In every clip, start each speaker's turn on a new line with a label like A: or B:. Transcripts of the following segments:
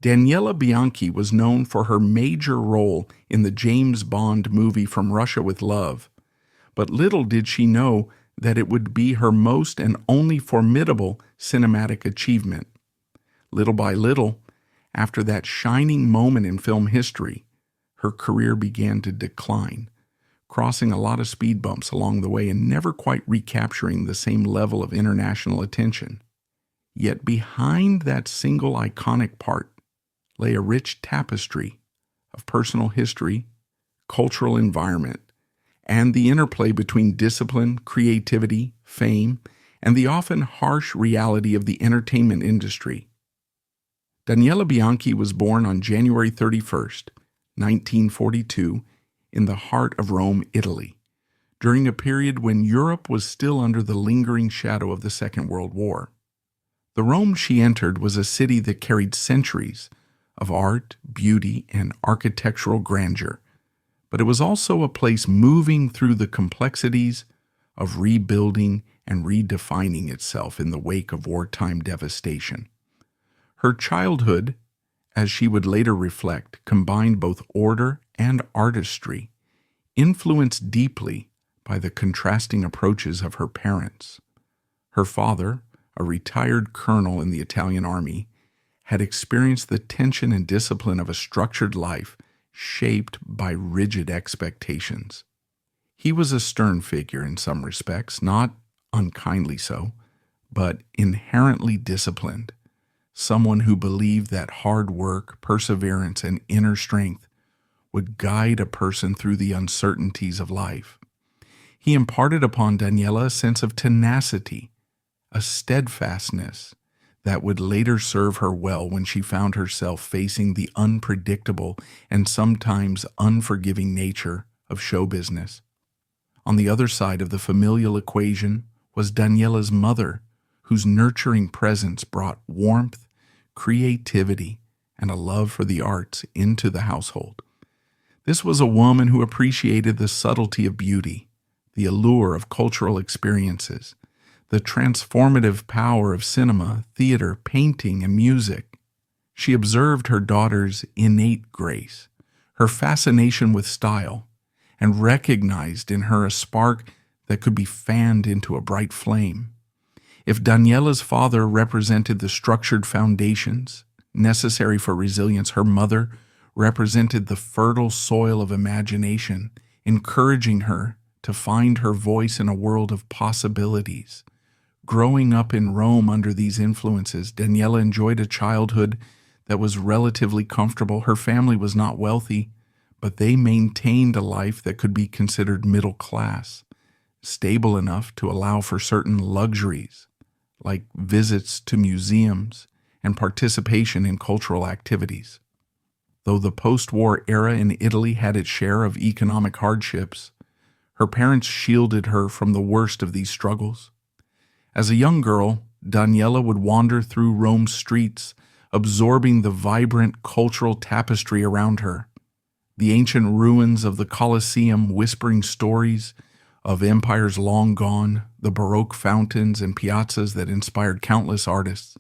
A: Daniela Bianchi was known for her major role in the James Bond movie From Russia with Love, but little did she know that it would be her most and only formidable cinematic achievement. Little by little, after that shining moment in film history, her career began to decline, crossing a lot of speed bumps along the way and never quite recapturing the same level of international attention. Yet behind that single iconic part lay a rich tapestry of personal history, cultural environment, and the interplay between discipline, creativity, fame, and the often harsh reality of the entertainment industry. Daniela Bianchi was born on January 31st, 1942, in the heart of Rome, Italy, during a period when Europe was still under the lingering shadow of the Second World War. The Rome she entered was a city that carried centuries of art, beauty, and architectural grandeur, but it was also a place moving through the complexities of rebuilding and redefining itself in the wake of wartime devastation. Her childhood, as she would later reflect, combined both order and artistry, influenced deeply by the contrasting approaches of her parents. Her father, a retired colonel in the Italian army, had experienced the tension and discipline of a structured life shaped by rigid expectations. He was a stern figure in some respects, not unkindly so, but inherently disciplined, someone who believed that hard work, perseverance, and inner strength would guide a person through the uncertainties of life. He imparted upon Daniela a sense of tenacity, a steadfastness that would later serve her well when she found herself facing the unpredictable and sometimes unforgiving nature of show business. On the other side of the familial equation was Daniela's mother, whose nurturing presence brought warmth, creativity, and a love for the arts into the household. This was a woman who appreciated the subtlety of beauty, the allure of cultural experiences, the transformative power of cinema, theater, painting, and music. She observed her daughter's innate grace, her fascination with style, and recognized in her a spark that could be fanned into a bright flame. If Daniela's father represented the structured foundations necessary for resilience, her mother represented the fertile soil of imagination, encouraging her to find her voice in a world of possibilities. Growing up in Rome under these influences, Daniela enjoyed a childhood that was relatively comfortable. Her family was not wealthy, but they maintained a life that could be considered middle class, stable enough to allow for certain luxuries, like visits to museums and participation in cultural activities. Though the post-war era in Italy had its share of economic hardships, her parents shielded her from the worst of these struggles. As a young girl, Daniela would wander through Rome's streets, absorbing the vibrant cultural tapestry around her. The ancient ruins of the Colosseum whispering stories of empires long gone, the Baroque fountains and piazzas that inspired countless artists,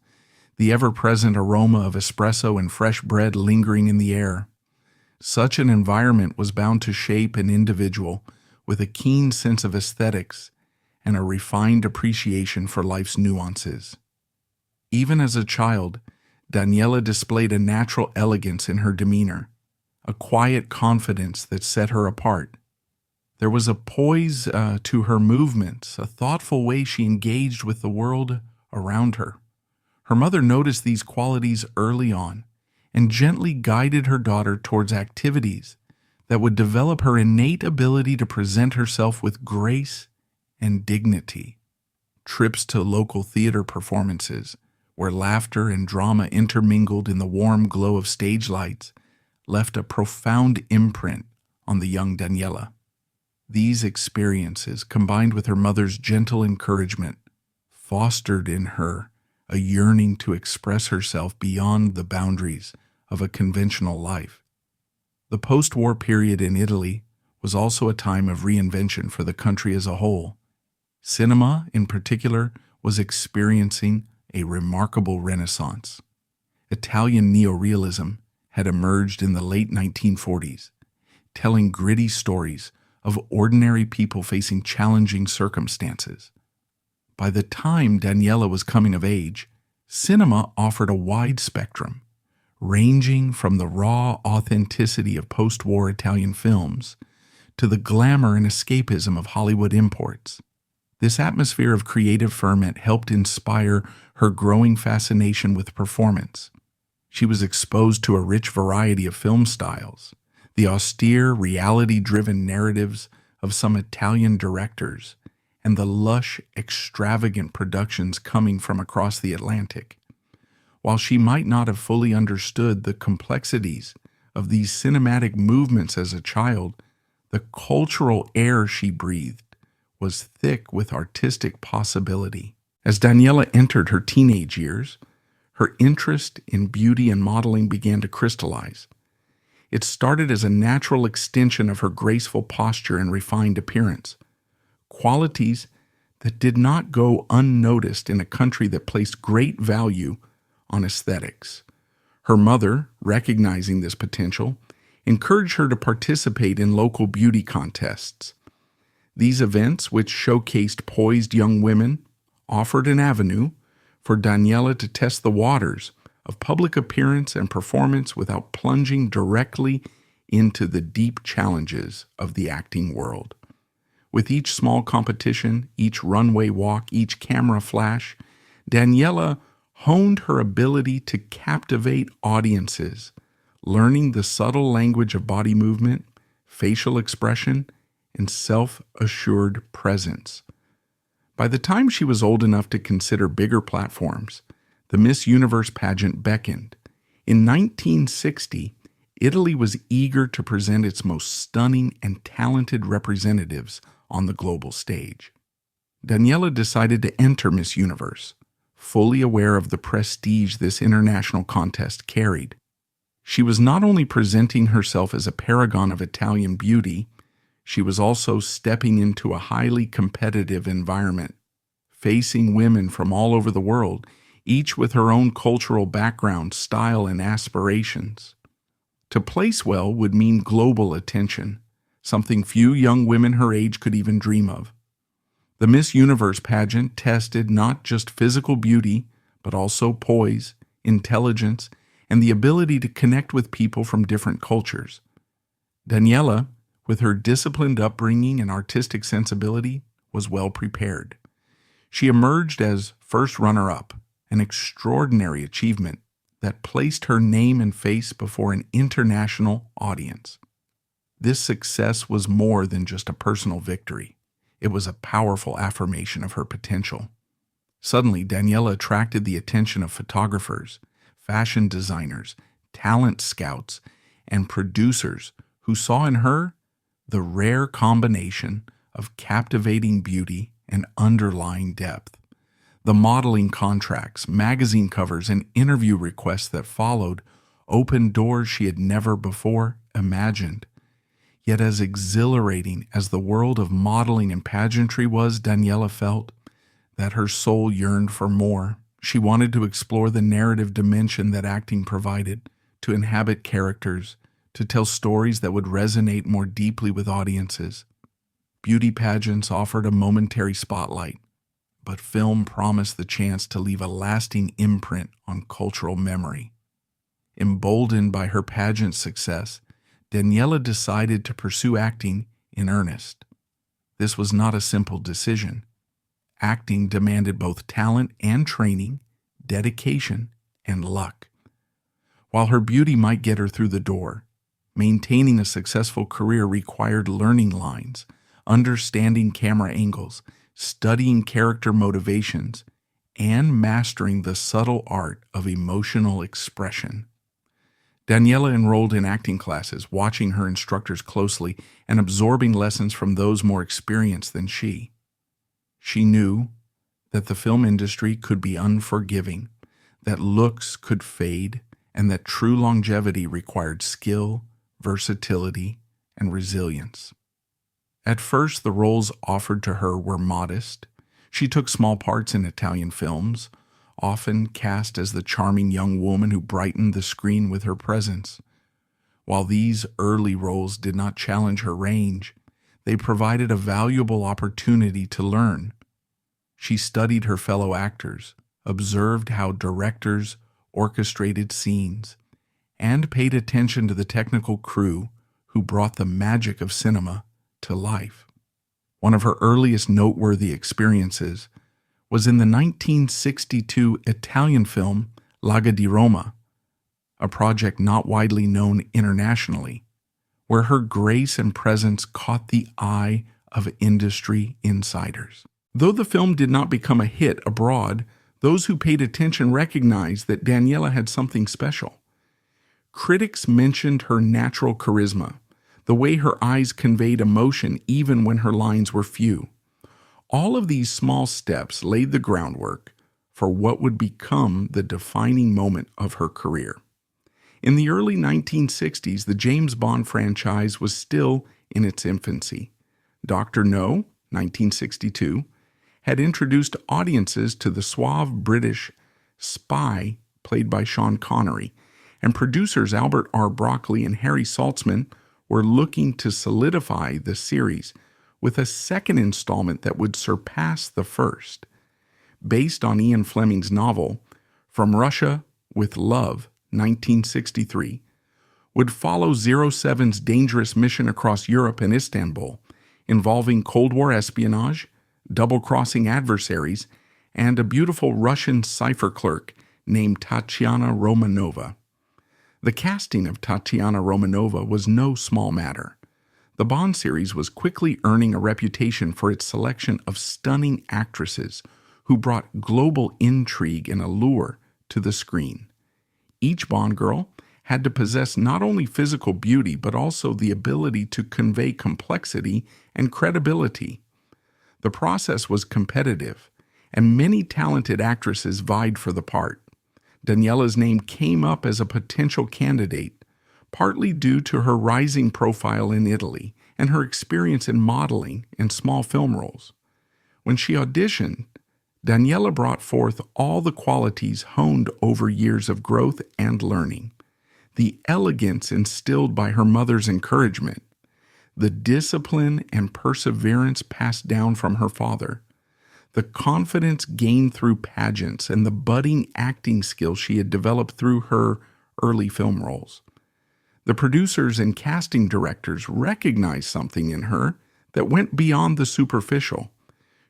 A: the ever-present aroma of espresso and fresh bread lingering in the air. Such an environment was bound to shape an individual with a keen sense of aesthetics and a refined appreciation for life's nuances. Even as a child, Daniela displayed a natural elegance in her demeanor, a quiet confidence that set her apart. There was a poise to her movements, a thoughtful way she engaged with the world around her. Her mother noticed these qualities early on and gently guided her daughter towards activities that would develop her innate ability to present herself with grace and dignity. Trips to local theater performances, where laughter and drama intermingled in the warm glow of stage lights, left a profound imprint on the young Daniela. These experiences, combined with her mother's gentle encouragement, fostered in her a yearning to express herself beyond the boundaries of a conventional life. The post-war period in Italy was also a time of reinvention for the country as a whole. Cinema, in particular, was experiencing a remarkable renaissance. Italian neorealism had emerged in the late 1940s, telling gritty stories of ordinary people facing challenging circumstances. By the time Daniela was coming of age, cinema offered a wide spectrum, ranging from the raw authenticity of post-war Italian films to the glamour and escapism of Hollywood imports. This atmosphere of creative ferment helped inspire her growing fascination with performance. She was exposed to a rich variety of film styles, the austere, reality-driven narratives of some Italian directors, and the lush, extravagant productions coming from across the Atlantic. While she might not have fully understood the complexities of these cinematic movements as a child, the cultural air she breathed was thick with artistic possibility. As Daniela entered her teenage years, her interest in beauty and modeling began to crystallize. It started as a natural extension of her graceful posture and refined appearance, qualities that did not go unnoticed in a country that placed great value on aesthetics. Her mother, recognizing this potential, encouraged her to participate in local beauty contests. These events, which showcased poised young women, offered an avenue for Daniela to test the waters of public appearance and performance without plunging directly into the deep challenges of the acting world. With each small competition, each runway walk, each camera flash, Daniela honed her ability to captivate audiences, learning the subtle language of body movement, facial expression, and self-assured presence. By the time she was old enough to consider bigger platforms, the Miss Universe pageant beckoned. In 1960, Italy was eager to present its most stunning and talented representatives on the global stage. Daniela decided to enter Miss Universe, fully aware of the prestige this international contest carried. She was not only presenting herself as a paragon of Italian beauty, she was also stepping into a highly competitive environment, facing women from all over the world, each with her own cultural background, style, and aspirations. To place well would mean global attention, something few young women her age could even dream of. The Miss Universe pageant tested not just physical beauty, but also poise, intelligence, and the ability to connect with people from different cultures. Daniela, with her disciplined upbringing and artistic sensibility, was well prepared. She emerged as first runner-up, an extraordinary achievement that placed her name and face before an international audience. This success was more than just a personal victory. It was a powerful affirmation of her potential. Suddenly, Daniela attracted the attention of photographers, fashion designers, talent scouts, and producers who saw in her the rare combination of captivating beauty and underlying depth. The modeling contracts, magazine covers, and interview requests that followed opened doors she had never before imagined. Yet as exhilarating as the world of modeling and pageantry was, Daniela felt that her soul yearned for more. She wanted to explore the narrative dimension that acting provided, to inhabit characters, to tell stories that would resonate more deeply with audiences. Beauty pageants offered a momentary spotlight, but film promised the chance to leave a lasting imprint on cultural memory. Emboldened by her pageant success, Daniela decided to pursue acting in earnest. This was not a simple decision. Acting demanded both talent and training, dedication and luck. While her beauty might get her through the door, maintaining a successful career required learning lines, understanding camera angles, studying character motivations, and mastering the subtle art of emotional expression. Daniela enrolled in acting classes, watching her instructors closely and absorbing lessons from those more experienced than she. She knew that the film industry could be unforgiving, that looks could fade, and that true longevity required skill, versatility, and resilience. At first, the roles offered to her were modest. She took small parts in Italian films, often cast as the charming young woman who brightened the screen with her presence. While these early roles did not challenge her range, they provided a valuable opportunity to learn. She studied her fellow actors, observed how directors orchestrated scenes, and paid attention to the technical crew who brought the magic of cinema to life. One of her earliest noteworthy experiences was in the 1962 Italian film Laga di Roma, a project not widely known internationally, where her grace and presence caught the eye of industry insiders. Though the film did not become a hit abroad, those who paid attention recognized that Daniela had something special. Critics mentioned her natural charisma, the way her eyes conveyed emotion even when her lines were few. All of these small steps laid the groundwork for what would become the defining moment of her career. In the early 1960s, the James Bond franchise was still in its infancy. Dr. No, 1962, had introduced audiences to the suave British spy played by Sean Connery, and producers Albert R. Broccoli and Harry Saltzman were looking to solidify the series with a second installment that would surpass the first. Based on Ian Fleming's novel, From Russia with Love, 1963, would follow 07's dangerous mission across Europe and Istanbul, involving Cold War espionage, double-crossing adversaries, and a beautiful Russian cipher clerk named Tatiana Romanova. The casting of Tatiana Romanova was no small matter. The Bond series was quickly earning a reputation for its selection of stunning actresses who brought global intrigue and allure to the screen. Each Bond girl had to possess not only physical beauty but also the ability to convey complexity and credibility. The process was competitive, and many talented actresses vied for the part. Daniela's name came up as a potential candidate, partly due to her rising profile in Italy and her experience in modeling and small film roles. When she auditioned, Daniela brought forth all the qualities honed over years of growth and learning: the elegance instilled by her mother's encouragement, the discipline and perseverance passed down from her father, the confidence gained through pageants, and the budding acting skills she had developed through her early film roles. The producers and casting directors recognized something in her that went beyond the superficial.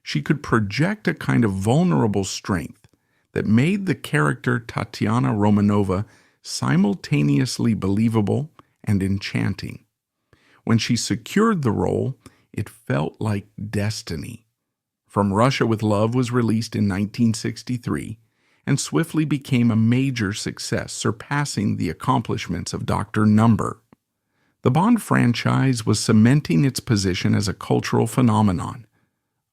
A: She could project a kind of vulnerable strength that made the character Tatiana Romanova simultaneously believable and enchanting. When she secured the role, it felt like destiny. From Russia with Love was released in 1963 and swiftly became a major success, surpassing the accomplishments of Dr. Number. The Bond franchise was cementing its position as a cultural phenomenon.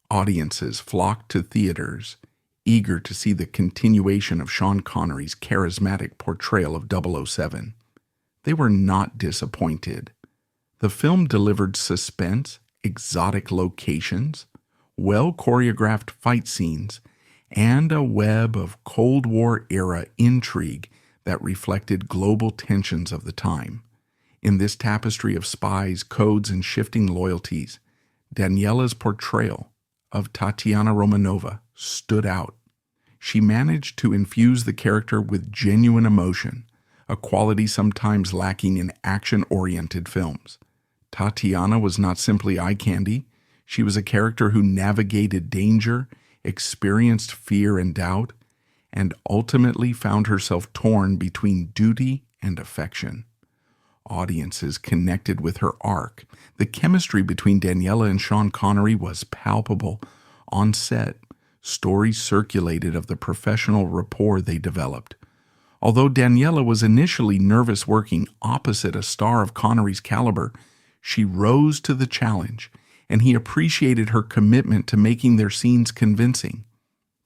A: Audiences flocked to theaters, eager to see the continuation of Sean Connery's charismatic portrayal of 007. They were not disappointed. The film delivered suspense, exotic locations, well-choreographed fight scenes, and a web of Cold War-era intrigue that reflected global tensions of the time. In this tapestry of spies, codes, and shifting loyalties, Daniela's portrayal of Tatiana Romanova stood out. She managed to infuse the character with genuine emotion, a quality sometimes lacking in action-oriented films. Tatiana was not simply eye candy. She was a character who navigated danger, experienced fear and doubt, and ultimately found herself torn between duty and affection. Audiences connected with her arc. The chemistry between Daniela and Sean Connery was palpable. On set, stories circulated of the professional rapport they developed. Although Daniela was initially nervous working opposite a star of Connery's caliber, she rose to the challenge, and he appreciated her commitment to making their scenes convincing.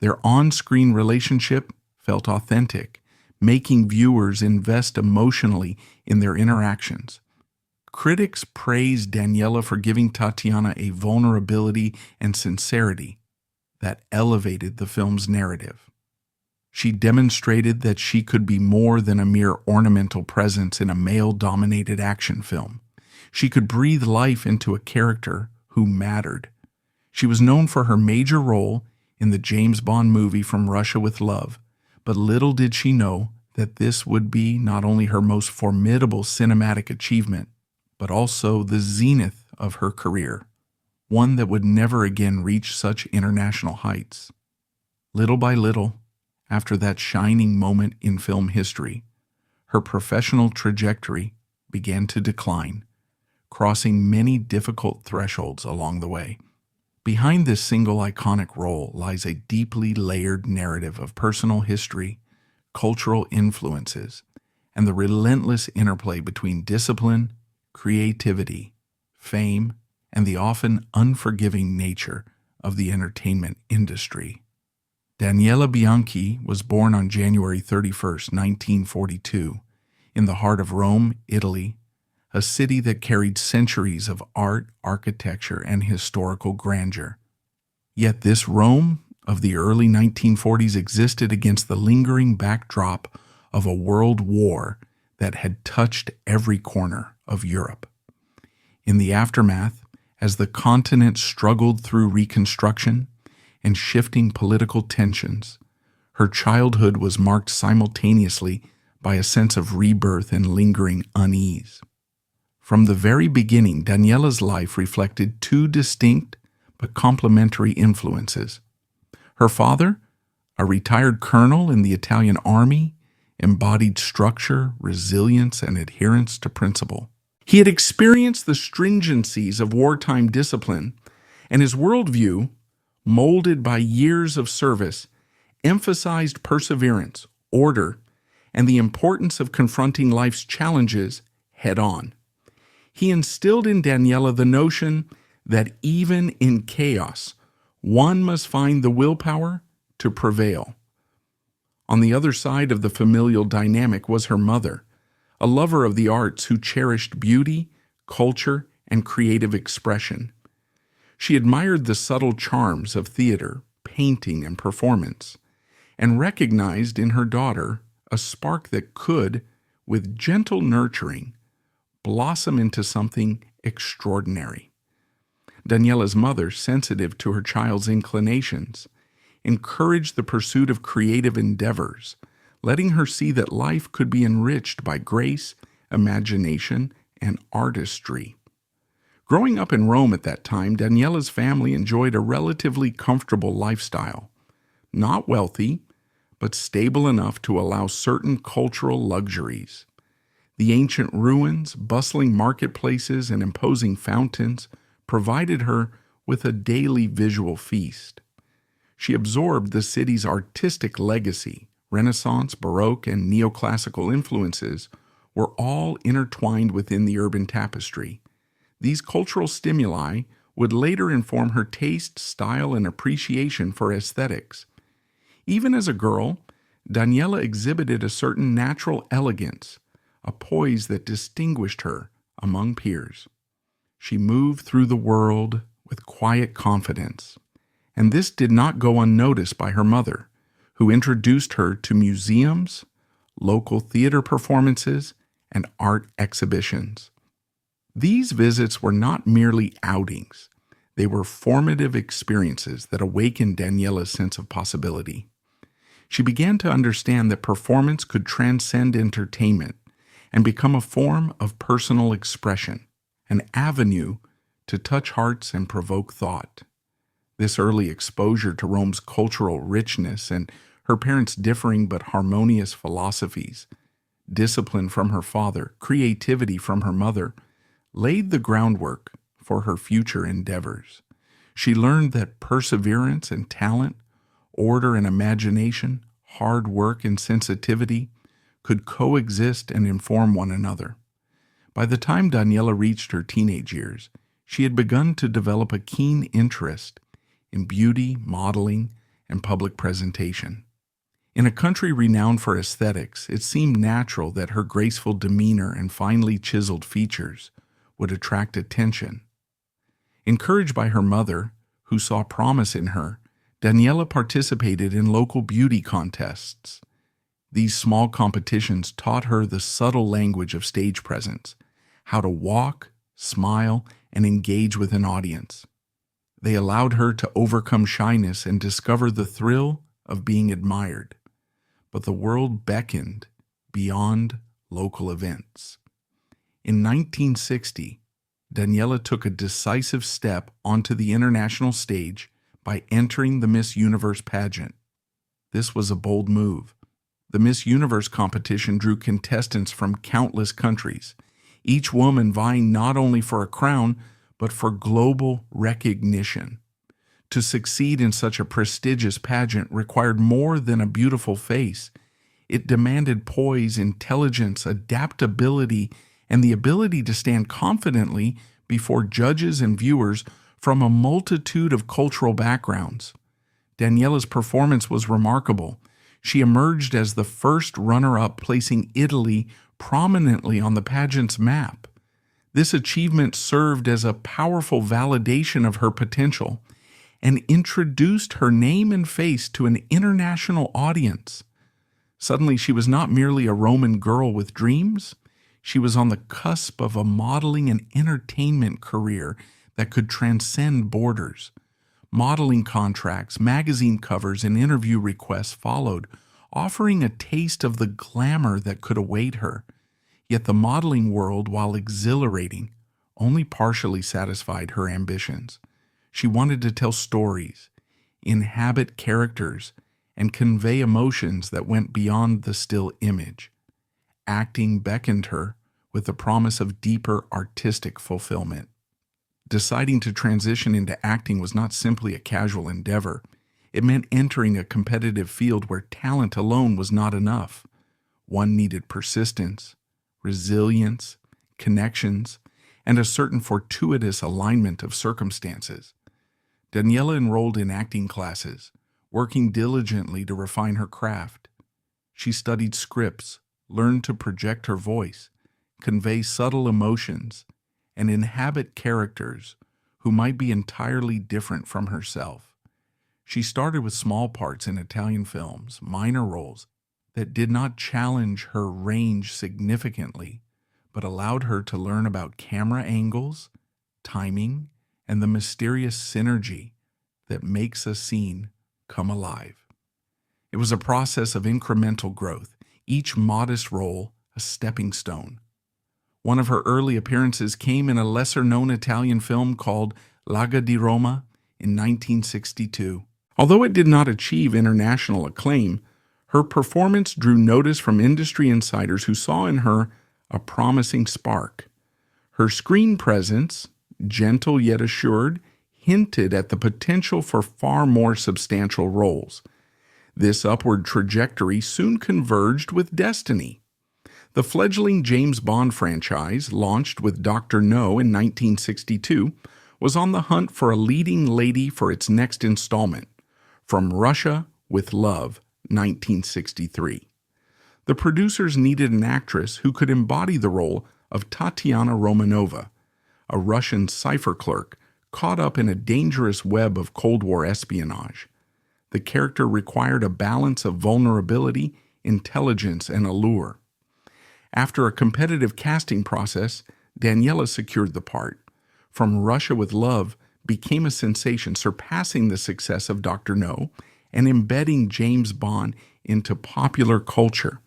A: Their on-screen relationship felt authentic, making viewers invest emotionally in their interactions. Critics praised Daniela for giving Tatiana a vulnerability and sincerity that elevated the film's narrative. She demonstrated that she could be more than a mere ornamental presence in a male-dominated action film. She could breathe life into a character who mattered. She was known for her major role in the James Bond movie From Russia with Love, but little did she know that this would be not only her most formidable cinematic achievement, but also the zenith of her career, one that would never again reach such international heights. Little by little, after that shining moment in film history, her professional trajectory began to decline, crossing many difficult thresholds along the way. Behind this single iconic role lies a deeply layered narrative of personal history, cultural influences, and the relentless interplay between discipline, creativity, fame, and the often unforgiving nature of the entertainment industry. Daniela Bianchi was born on January 31, 1942, in the heart of Rome, Italy, a city that carried centuries of art, architecture, and historical grandeur. Yet this Rome of the early 1940s existed against the lingering backdrop of a world war that had touched every corner of Europe. In the aftermath, as the continent struggled through reconstruction and shifting political tensions, her childhood was marked simultaneously by a sense of rebirth and lingering unease. From the very beginning, Daniela's life reflected two distinct but complementary influences. Her father, a retired colonel in the Italian army, embodied structure, resilience, and adherence to principle. He had experienced the stringencies of wartime discipline, and his worldview, molded by years of service, emphasized perseverance, order, and the importance of confronting life's challenges head-on. He instilled in Daniela the notion that even in chaos, one must find the willpower to prevail. On the other side of the familial dynamic was her mother, a lover of the arts who cherished beauty, culture, and creative expression. She admired the subtle charms of theater, painting, and performance, and recognized in her daughter a spark that could, with gentle nurturing, blossom into something extraordinary. Daniela's mother, sensitive to her child's inclinations, encouraged the pursuit of creative endeavors, letting her see that life could be enriched by grace, imagination, and artistry. Growing up in Rome at that time, Daniela's family enjoyed a relatively comfortable lifestyle. Not wealthy, but stable enough to allow certain cultural luxuries. The ancient ruins, bustling marketplaces, and imposing fountains provided her with a daily visual feast. She absorbed the city's artistic legacy. Renaissance, Baroque, and neoclassical influences were all intertwined within the urban tapestry. These cultural stimuli would later inform her taste, style, and appreciation for aesthetics. Even as a girl, Daniela exhibited a certain natural elegance, a poise that distinguished her among peers. She moved through the world with quiet confidence, and this did not go unnoticed by her mother, who introduced her to museums, local theater performances, and art exhibitions. These visits were not merely outings. They were formative experiences that awakened Daniela's sense of possibility. She began to understand that performance could transcend entertainment and become a form of personal expression, an avenue to touch hearts and provoke thought. This early exposure to Rome's cultural richness and her parents' differing but harmonious philosophies, discipline from her father, creativity from her mother, laid the groundwork for her future endeavors. She learned that perseverance and talent, order and imagination, hard work and sensitivity could coexist and inform one another. By the time Daniela reached her teenage years, she had begun to develop a keen interest in beauty, modeling, and public presentation. In a country renowned for aesthetics, it seemed natural that her graceful demeanor and finely chiseled features would attract attention. Encouraged by her mother, who saw promise in her, Daniela participated in local beauty contests. These small competitions taught her the subtle language of stage presence, how to walk, smile, and engage with an audience. They allowed her to overcome shyness and discover the thrill of being admired. But the world beckoned beyond local events. In 1960, Daniela took a decisive step onto the international stage by entering the Miss Universe pageant. This was a bold move. The Miss Universe competition drew contestants from countless countries, each woman vying not only for a crown, but for global recognition. To succeed in such a prestigious pageant required more than a beautiful face. It demanded poise, intelligence, adaptability, and the ability to stand confidently before judges and viewers from a multitude of cultural backgrounds. Daniela's performance was remarkable. She emerged as the first runner-up, placing Italy prominently on the pageant's map. This achievement served as a powerful validation of her potential and introduced her name and face to an international audience. Suddenly, she was not merely a Roman girl with dreams. She was on the cusp of a modeling and entertainment career that could transcend borders. Modeling contracts, magazine covers, and interview requests followed, offering a taste of the glamour that could await her. Yet the modeling world, while exhilarating, only partially satisfied her ambitions. She wanted to tell stories, inhabit characters, and convey emotions that went beyond the still image. Acting beckoned her with the promise of deeper artistic fulfillment. Deciding to transition into acting was not simply a casual endeavor. It meant entering a competitive field where talent alone was not enough. One needed persistence, resilience, connections, and a certain fortuitous alignment of circumstances. Daniela enrolled in acting classes, working diligently to refine her craft. She studied scripts, learned to project her voice, convey subtle emotions, and inhabit characters who might be entirely different from herself. She started with small parts in Italian films, minor roles that did not challenge her range significantly, but allowed her to learn about camera angles, timing, and the mysterious synergy that makes a scene come alive. It was a process of incremental growth, each modest role a stepping stone. One of her early appearances came in a lesser-known Italian film called Laga di Roma in 1962. Although it did not achieve international acclaim, her performance drew notice from industry insiders who saw in her a promising spark. Her screen presence, gentle yet assured, hinted at the potential for far more substantial roles. This upward trajectory soon converged with destiny. The fledgling James Bond franchise, launched with Dr. No in 1962, was on the hunt for a leading lady for its next installment, From Russia with Love, 1963. The producers needed an actress who could embody the role of Tatiana Romanova, a Russian cipher clerk caught up in a dangerous web of Cold War espionage. The character required a balance of vulnerability, intelligence, and allure. After a competitive casting process, Daniela secured the part. From Russia with Love became a sensation, surpassing the success of Dr. No and embedding James Bond into popular culture.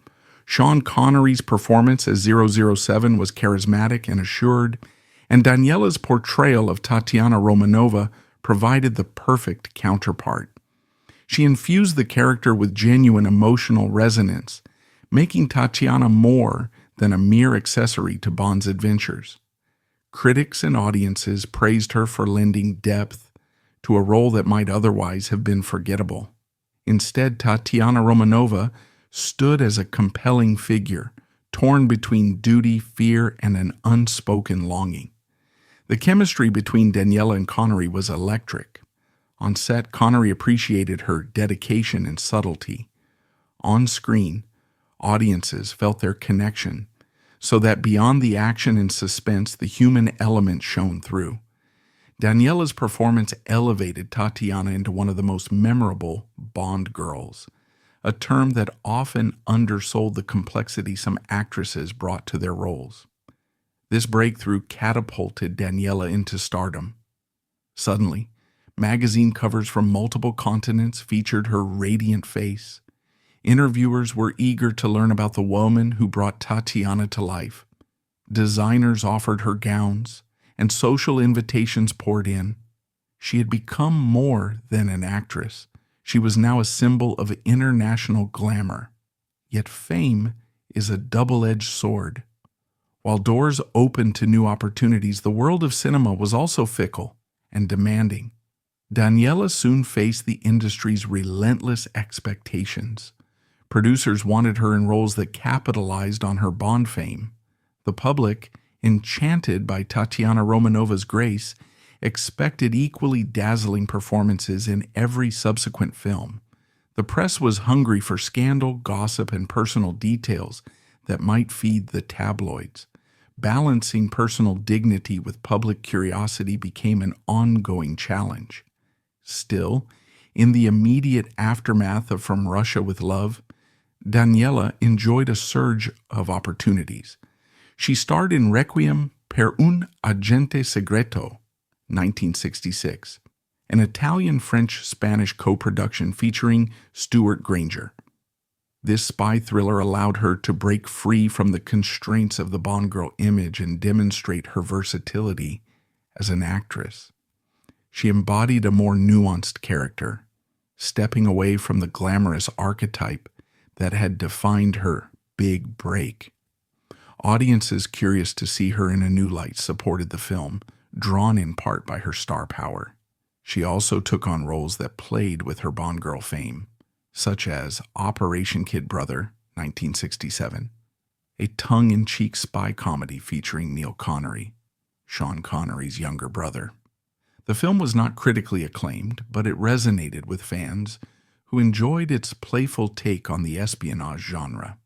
A: Sean Connery's performance as 007 was charismatic and assured, and Daniela's portrayal of Tatiana Romanova provided the perfect counterpart. She infused the character with genuine emotional resonance, making Tatiana more than a mere accessory to Bond's adventures. Critics and audiences praised her for lending depth to a role that might otherwise have been forgettable. Instead, Tatiana Romanova stood as a compelling figure, torn between duty, fear, and an unspoken longing. The chemistry between Daniela and Connery was electric. On set, Connery appreciated her dedication and subtlety. On screen, audiences felt their connection, so that beyond the action and suspense, the human element shone through. Daniela's performance elevated Tatiana into one of the most memorable Bond girls, a term that often undersold the complexity some actresses brought to their roles. This breakthrough catapulted Daniela into stardom. Suddenly, magazine covers from multiple continents featured her radiant face. Interviewers were eager to learn about the woman who brought Tatiana to life. Designers offered her gowns, and social invitations poured in. She had become more than an actress. She was now a symbol of international glamour. Yet fame is a double-edged sword. While doors opened to new opportunities, the world of cinema was also fickle and demanding. Daniela soon faced the industry's relentless expectations. Producers wanted her in roles that capitalized on her Bond fame. The public, enchanted by Tatiana Romanova's grace, expected equally dazzling performances in every subsequent film. The press was hungry for scandal, gossip, and personal details that might feed the tabloids. Balancing personal dignity with public curiosity became an ongoing challenge. Still, in the immediate aftermath of From Russia with Love, Daniela enjoyed a surge of opportunities. She starred in Requiem per un agente segreto, 1966, an Italian-French-Spanish co-production featuring Stuart Granger. This spy thriller allowed her to break free from the constraints of the Bond girl image and demonstrate her versatility as an actress. She embodied a more nuanced character, stepping away from the glamorous archetype that had defined her big break. Audiences curious to see her in a new light supported the film, drawn in part by her star power. She also took on roles that played with her Bond girl fame, such as Operation Kid Brother, 1967, a tongue-in-cheek spy comedy featuring Neil Connery, Sean Connery's younger brother. The film was not critically acclaimed, but it resonated with fans who enjoyed its playful take on the espionage genre.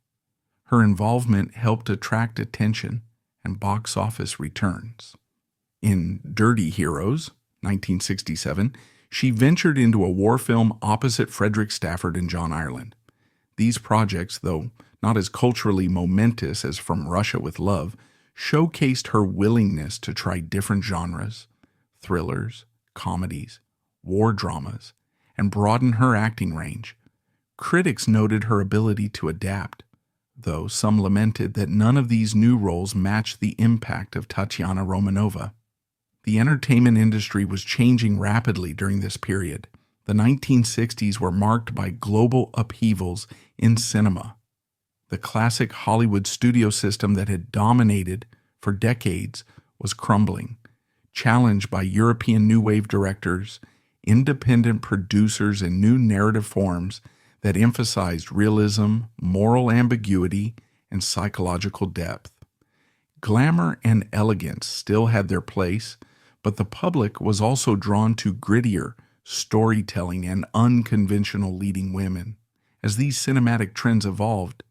A: Her involvement helped attract attention and box office returns. In Dirty Heroes, 1967, she ventured into a war film opposite Frederick Stafford and John Ireland. These projects, though not as culturally momentous as From Russia with Love, showcased her willingness to try different genres, thrillers, comedies, war dramas, and broaden her acting range. Critics noted her ability to adapt, though some lamented that none of these new roles matched the impact of Tatiana Romanova. The entertainment industry was changing rapidly during this period. The 1960s were marked by global upheavals in cinema. The classic Hollywood studio system that had dominated for decades was crumbling, challenged by European New Wave directors, independent producers, and new narrative forms that emphasized realism, moral ambiguity, and psychological depth. Glamour and elegance still had their place, but the public was also drawn to grittier storytelling and unconventional leading women. As these cinematic trends evolved,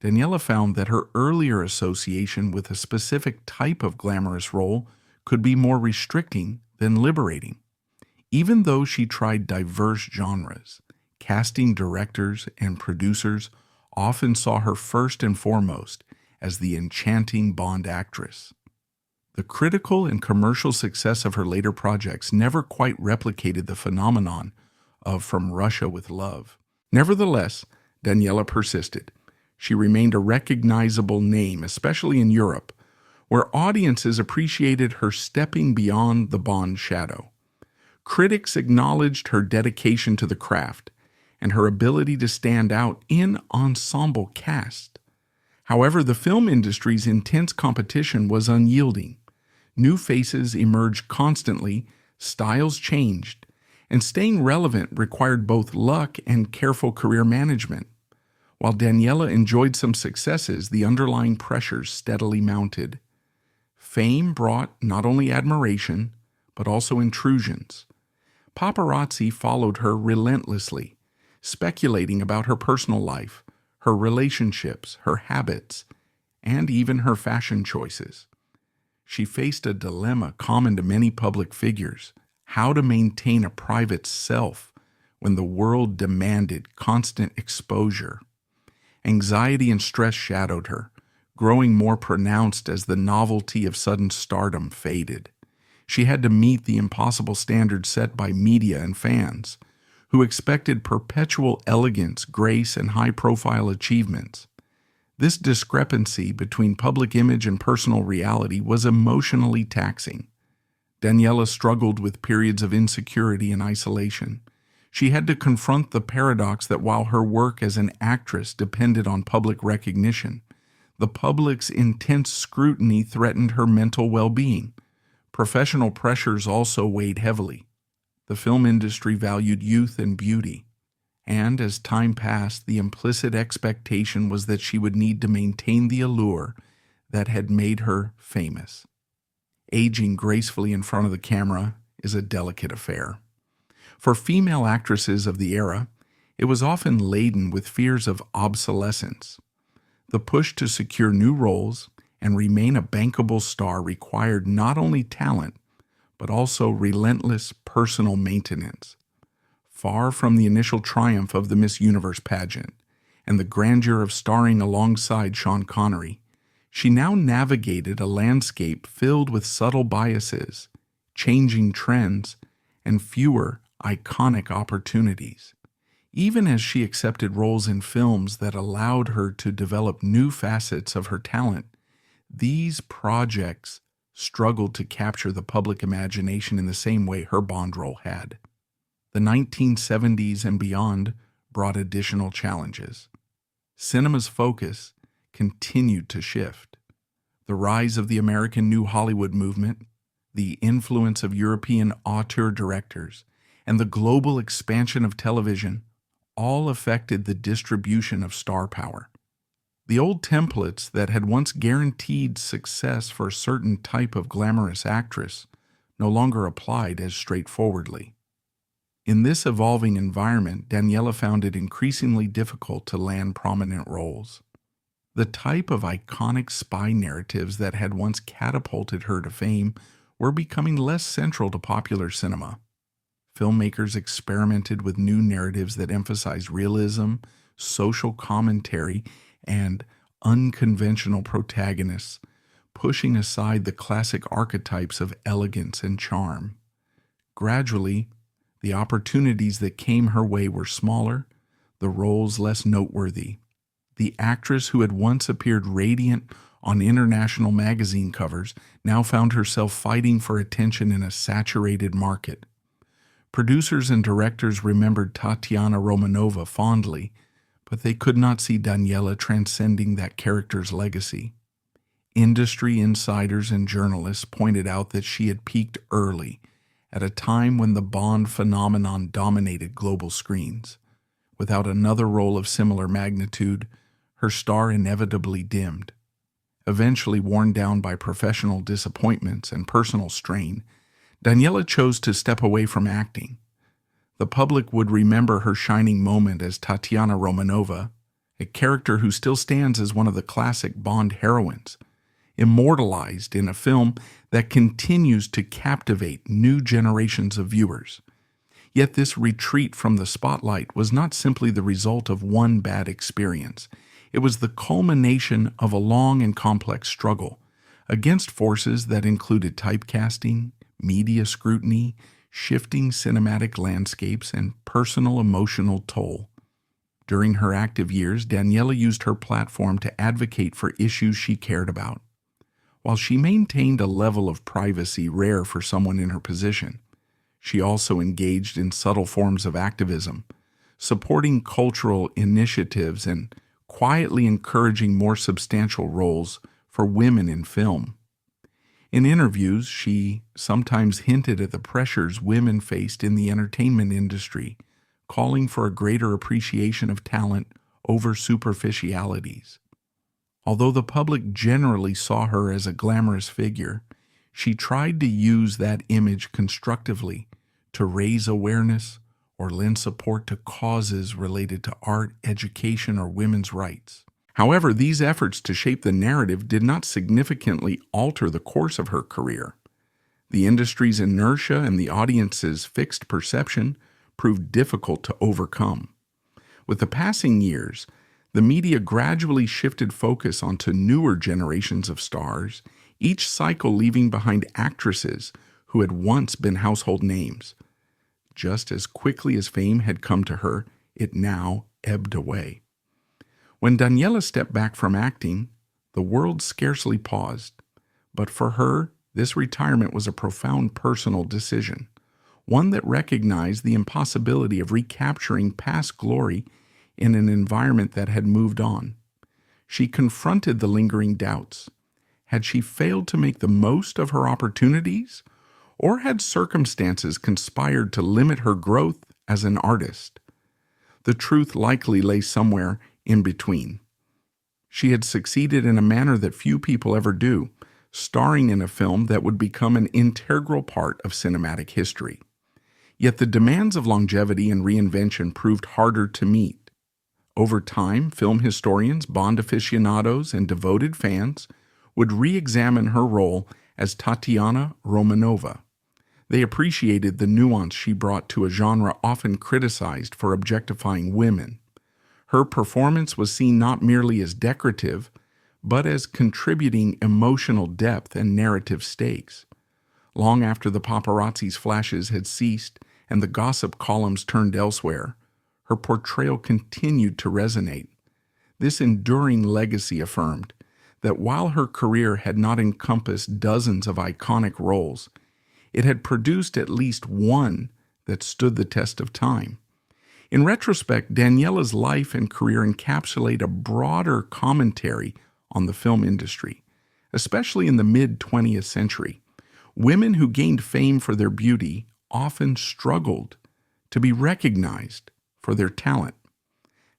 A: Daniela found that her earlier association with a specific type of glamorous role could be more restricting than liberating. Even though she tried diverse genres, casting directors and producers often saw her first and foremost as the enchanting Bond actress. The critical and commercial success of her later projects never quite replicated the phenomenon of From Russia with Love. Nevertheless, Daniela persisted. She remained a recognizable name, especially in Europe, where audiences appreciated her stepping beyond the Bond shadow. Critics acknowledged her dedication to the craft and her ability to stand out in ensemble cast. However, the film industry's intense competition was unyielding. New faces emerged constantly, styles changed, and staying relevant required both luck and careful career management. While Daniela enjoyed some successes, the underlying pressures steadily mounted. Fame brought not only admiration, but also intrusions. Paparazzi followed her relentlessly, speculating about her personal life, her relationships, her habits, and even her fashion choices. she faced a dilemma common to many public figures: how to maintain a private self when the world demanded constant exposure. Anxiety and stress shadowed her, growing more pronounced as the novelty of sudden stardom faded. She had to meet the impossible standards set by media and fans, who expected perpetual elegance, grace, and high-profile achievements. This discrepancy between public image and personal reality was emotionally taxing. Daniela struggled with periods of insecurity and isolation. She had to confront the paradox that while her work as an actress depended on public recognition, the public's intense scrutiny threatened her mental well-being. Professional pressures also weighed heavily. The film industry valued youth and beauty, and as time passed, the implicit expectation was that she would need to maintain the allure that had made her famous. Aging gracefully in front of the camera is a delicate affair. For female actresses of the era, it was often laden with fears of obsolescence. The push to secure new roles and remain a bankable star required not only talent, but also relentless personal maintenance. Far from the initial triumph of the Miss Universe pageant and the grandeur of starring alongside Sean Connery, she now navigated a landscape filled with subtle biases, changing trends, and fewer iconic opportunities. Even as she accepted roles in films that allowed her to develop new facets of her talent, these projects struggled to capture the public imagination in the same way her Bond role had. The 1970s and beyond brought additional challenges. Cinema's focus continued to shift. The rise of the American New Hollywood movement, the influence of European auteur directors, and the global expansion of television all affected the distribution of star power. The old templates that had once guaranteed success for a certain type of glamorous actress no longer applied as straightforwardly. In this evolving environment, Daniela found it increasingly difficult to land prominent roles. The type of iconic spy narratives that had once catapulted her to fame were becoming less central to popular cinema. Filmmakers experimented with new narratives that emphasized realism, social commentary, and unconventional protagonists, pushing aside the classic archetypes of elegance and charm. Gradually, the opportunities that came her way were smaller, the roles less noteworthy. The actress who had once appeared radiant on international magazine covers now found herself fighting for attention in a saturated market. Producers and directors remembered Tatiana Romanova fondly, but they could not see Daniela transcending that character's legacy. Industry insiders and journalists pointed out that she had peaked early, at a time when the Bond phenomenon dominated global screens. Without another role of similar magnitude, her star inevitably dimmed. Eventually worn down by professional disappointments and personal strain, Daniela chose to step away from acting. The public would remember her shining moment as Tatiana Romanova, a character who still stands as one of the classic Bond heroines, immortalized in a film that continues to captivate new generations of viewers. Yet this retreat from the spotlight was not simply the result of one bad experience. It was the culmination of a long and complex struggle against forces that included typecasting, media scrutiny, shifting cinematic landscapes, and personal emotional toll. During her active years, Daniela used her platform to advocate for issues she cared about. While she maintained a level of privacy rare for someone in her position, she also engaged in subtle forms of activism, supporting cultural initiatives and quietly encouraging more substantial roles for women in film. In interviews, she sometimes hinted at the pressures women faced in the entertainment industry, calling for a greater appreciation of talent over superficialities. Although the public generally saw her as a glamorous figure, she tried to use that image constructively to raise awareness or lend support to causes related to art, education, or women's rights. However, these efforts to shape the narrative did not significantly alter the course of her career. The industry's inertia and the audience's fixed perception proved difficult to overcome. With the passing years, the media gradually shifted focus onto newer generations of stars, each cycle leaving behind actresses who had once been household names. Just as quickly as fame had come to her, it now ebbed away. When Daniela stepped back from acting, the world scarcely paused. But for her, this retirement was a profound personal decision, one that recognized the impossibility of recapturing past glory in an environment that had moved on. She confronted the lingering doubts. Had she failed to make the most of her opportunities, or had circumstances conspired to limit her growth as an artist? The truth likely lay somewhere in between. She had succeeded in a manner that few people ever do, starring in a film that would become an integral part of cinematic history. Yet the demands of longevity and reinvention proved harder to meet. Over time, film historians, Bond aficionados, and devoted fans would re-examine her role as Tatiana Romanova. They appreciated the nuance she brought to a genre often criticized for objectifying women. Her performance was seen not merely as decorative, but as contributing emotional depth and narrative stakes. Long after the paparazzi's flashes had ceased and the gossip columns turned elsewhere, her portrayal continued to resonate. This enduring legacy affirmed that while her career had not encompassed dozens of iconic roles, it had produced at least one that stood the test of time. In retrospect, Daniela's life and career encapsulate a broader commentary on the film industry, especially in the mid-20th century. Women who gained fame for their beauty often struggled to be recognized for their talent.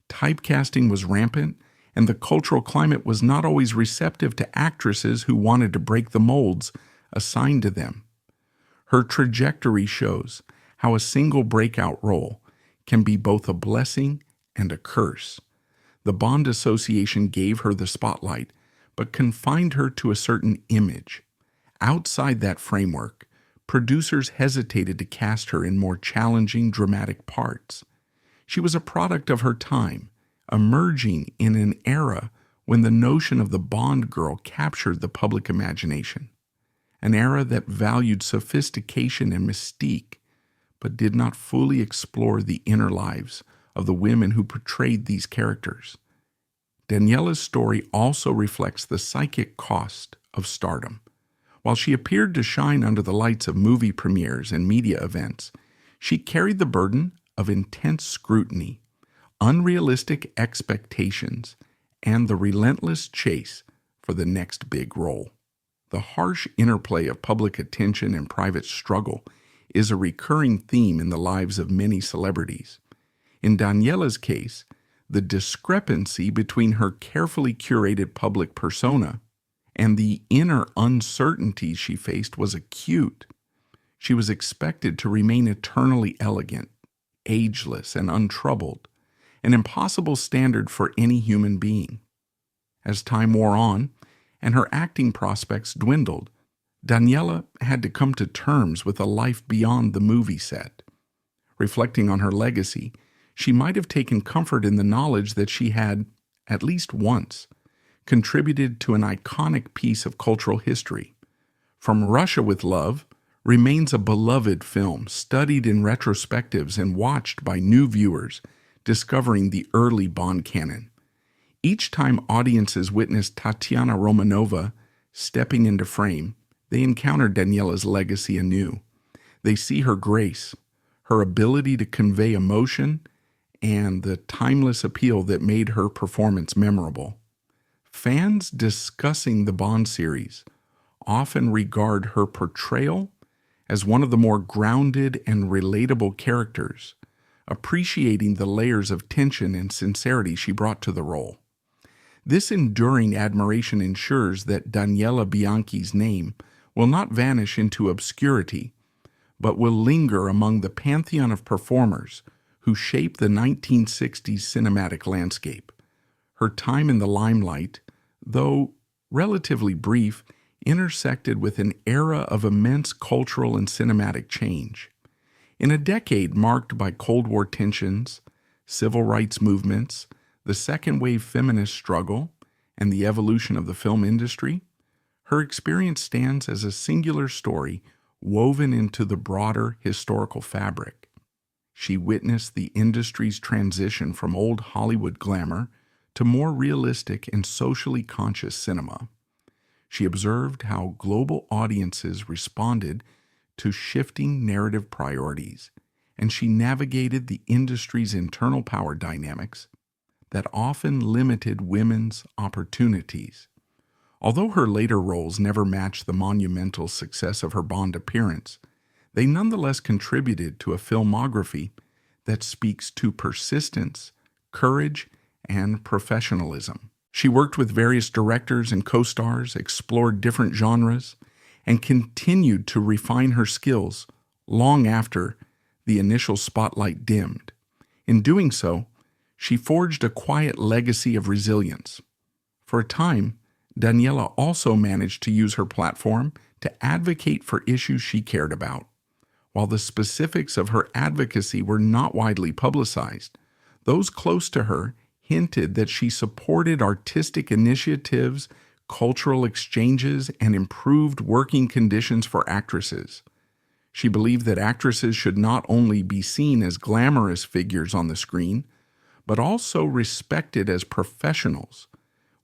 A: Typecasting was rampant, and the cultural climate was not always receptive to actresses who wanted to break the molds assigned to them. Her trajectory shows how a single breakout role can be both a blessing and a curse. The Bond Association gave her the spotlight, but confined her to a certain image. Outside that framework, producers hesitated to cast her in more challenging, dramatic parts. She was a product of her time, emerging in an era when the notion of the Bond girl captured the public imagination. An era that valued sophistication and mystique, but did not fully explore the inner lives of the women who portrayed these characters. Daniela's story also reflects the psychic cost of stardom. While she appeared to shine under the lights of movie premieres and media events, she carried the burden of intense scrutiny, unrealistic expectations, and the relentless chase for the next big role. The harsh interplay of public attention and private struggle is a recurring theme in the lives of many celebrities. In Daniela's case, the discrepancy between her carefully curated public persona and the inner uncertainty she faced was acute. She was expected to remain eternally elegant, ageless, and untroubled, an impossible standard for any human being. As time wore on, and her acting prospects dwindled, Daniela had to come to terms with a life beyond the movie set. Reflecting on her legacy, she might have taken comfort in the knowledge that she had, at least once, contributed to an iconic piece of cultural history. From Russia with Love remains a beloved film, studied in retrospectives and watched by new viewers, discovering the early Bond canon. Each time audiences witnessed Tatiana Romanova stepping into frame, they encounter Daniela's legacy anew. They see her grace, her ability to convey emotion, and the timeless appeal that made her performance memorable. Fans discussing the Bond series often regard her portrayal as one of the more grounded and relatable characters, appreciating the layers of tension and sincerity she brought to the role. This enduring admiration ensures that Daniela Bianchi's name will not vanish into obscurity, but will linger among the pantheon of performers who shaped the 1960s cinematic landscape. Her time in the limelight, though relatively brief, intersected with an era of immense cultural and cinematic change. In a decade marked by Cold War tensions, civil rights movements, the second wave feminist struggle, and the evolution of the film industry, her experience stands as a singular story woven into the broader historical fabric. She witnessed the industry's transition from old Hollywood glamour to more realistic and socially conscious cinema. She observed how global audiences responded to shifting narrative priorities, and she navigated the industry's internal power dynamics that often limited women's opportunities. Although her later roles never matched the monumental success of her Bond appearance, they nonetheless contributed to a filmography that speaks to persistence, courage, and professionalism. She worked with various directors and co-stars, explored different genres, and continued to refine her skills long after the initial spotlight dimmed. In doing so, she forged a quiet legacy of resilience. For a time, Daniela also managed to use her platform to advocate for issues she cared about. While the specifics of her advocacy were not widely publicized, those close to her hinted that she supported artistic initiatives, cultural exchanges, and improved working conditions for actresses. She believed that actresses should not only be seen as glamorous figures on the screen, but also respected as professionals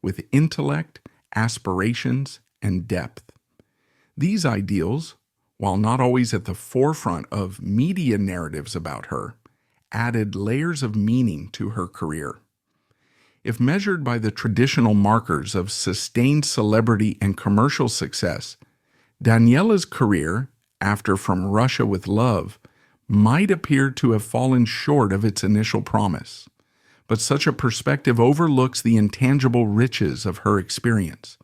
A: with intellect, aspirations, and depth. These ideals, while not always at the forefront of media narratives about her, added layers of meaning to her career. If measured by the traditional markers of sustained celebrity and commercial success, Daniela's career, after From Russia with Love, might appear to have fallen short of its initial promise. But such a perspective overlooks the intangible riches of her experience.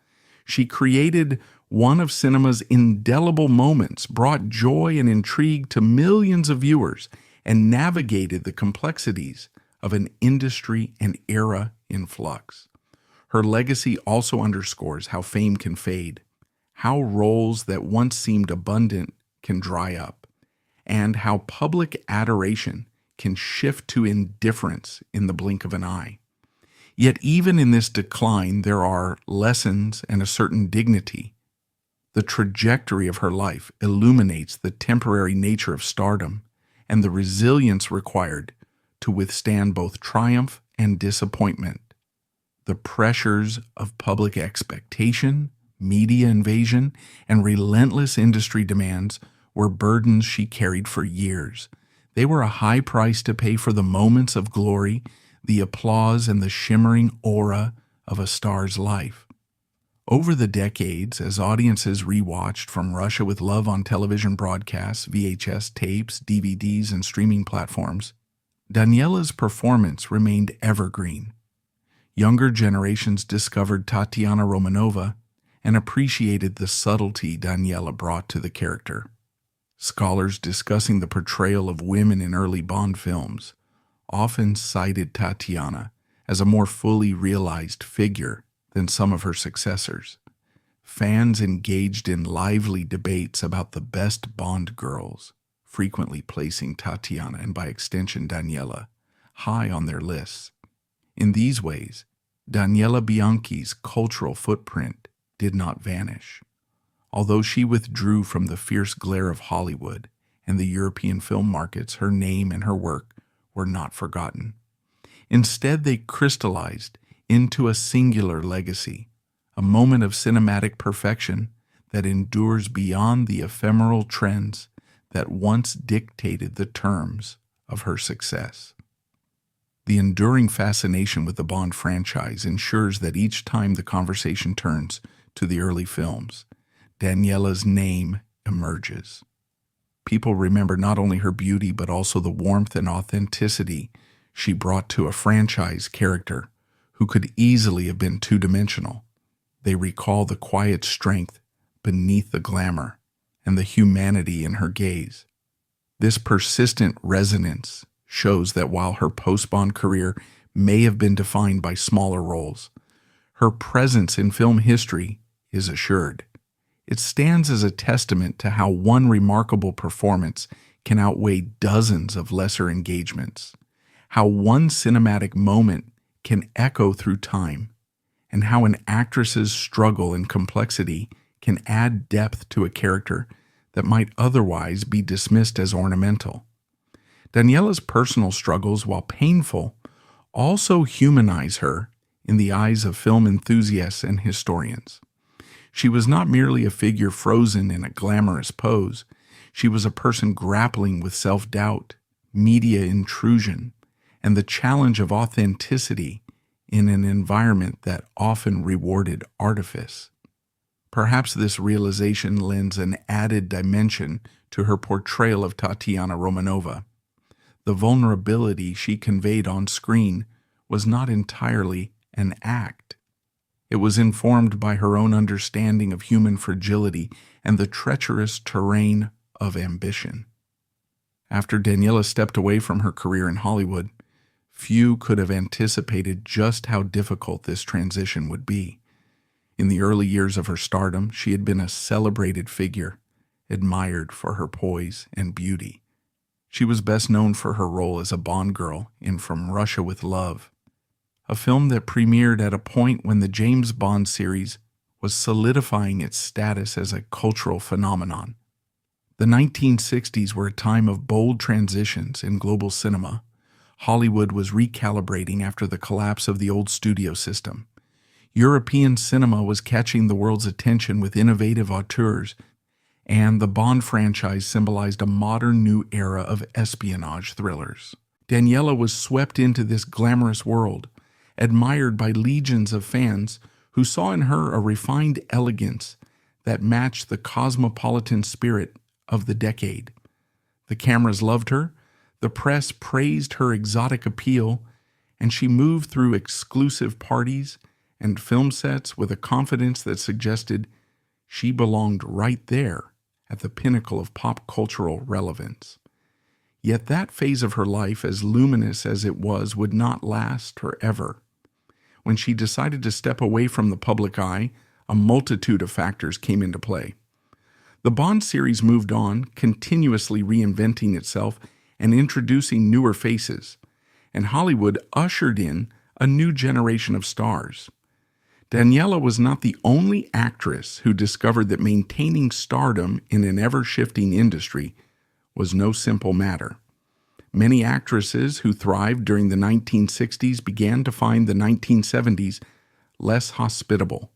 A: She created one of cinema's indelible moments, brought joy and intrigue to millions of viewers, and navigated the complexities of an industry and era in flux. Her legacy also underscores how fame can fade, how roles that once seemed abundant can dry up, and how public adoration can shift to indifference in the blink of an eye. Yet even in this decline, there are lessons and a certain dignity. The trajectory of her life illuminates the temporary nature of stardom and the resilience required to withstand both triumph and disappointment. The pressures of public expectation, media invasion, and relentless industry demands were burdens she carried for years. They were a high price to pay for the moments of glory, the applause, and the shimmering aura of a star's life. Over the decades, as audiences rewatched From Russia with Love on television broadcasts, VHS tapes, DVDs, and streaming platforms, Daniela's performance remained evergreen. Younger generations discovered Tatiana Romanova and appreciated the subtlety Daniela brought to the character. Scholars discussing the portrayal of women in early Bond films often cited Tatiana as a more fully realized figure than some of her successors. Fans engaged in lively debates about the best Bond girls, frequently placing Tatiana and by extension Daniela high on their lists. In these ways, Daniela Bianchi's cultural footprint did not vanish. Although she withdrew from the fierce glare of Hollywood and the European film markets, her name and her work were not forgotten. Instead, they crystallized into a singular legacy, a moment of cinematic perfection that endures beyond the ephemeral trends that once dictated the terms of her success. The enduring fascination with the Bond franchise ensures that each time the conversation turns to the early films, Daniela's name emerges. People remember not only her beauty but also the warmth and authenticity she brought to a franchise character who could easily have been two-dimensional. They recall the quiet strength beneath the glamour and the humanity in her gaze. This persistent resonance shows that while her post-Bond career may have been defined by smaller roles, her presence in film history is assured. It stands as a testament to how one remarkable performance can outweigh dozens of lesser engagements, how one cinematic moment can echo through time, and how an actress's struggle and complexity can add depth to a character that might otherwise be dismissed as ornamental. Daniela's personal struggles, while painful, also humanize her in the eyes of film enthusiasts and historians. She was not merely a figure frozen in a glamorous pose. She was a person grappling with self-doubt, media intrusion, and the challenge of authenticity in an environment that often rewarded artifice. Perhaps this realization lends an added dimension to her portrayal of Tatiana Romanova. The vulnerability she conveyed on screen was not entirely an act. It was informed by her own understanding of human fragility and the treacherous terrain of ambition. After Daniela stepped away from her career in Hollywood, few could have anticipated just how difficult this transition would be. In the early years of her stardom, she had been a celebrated figure, admired for her poise and beauty. She was best known for her role as a Bond girl in From Russia with Love, a film that premiered at a point when the James Bond series was solidifying its status as a cultural phenomenon. The 1960s were a time of bold transitions in global cinema. Hollywood was recalibrating after the collapse of the old studio system. European cinema was catching the world's attention with innovative auteurs, and the Bond franchise symbolized a modern new era of espionage thrillers. Daniela was swept into this glamorous world, admired by legions of fans who saw in her a refined elegance that matched the cosmopolitan spirit of the decade. The cameras loved her, the press praised her exotic appeal, and she moved through exclusive parties and film sets with a confidence that suggested she belonged right there at the pinnacle of pop cultural relevance. Yet that phase of her life, as luminous as it was, would not last forever. When she decided to step away from the public eye, a multitude of factors came into play. The Bond series moved on, continuously reinventing itself and introducing newer faces, and Hollywood ushered in a new generation of stars. Daniela was not the only actress who discovered that maintaining stardom in an ever-shifting industry was no simple matter. Many actresses who thrived during the 1960s began to find the 1970s less hospitable.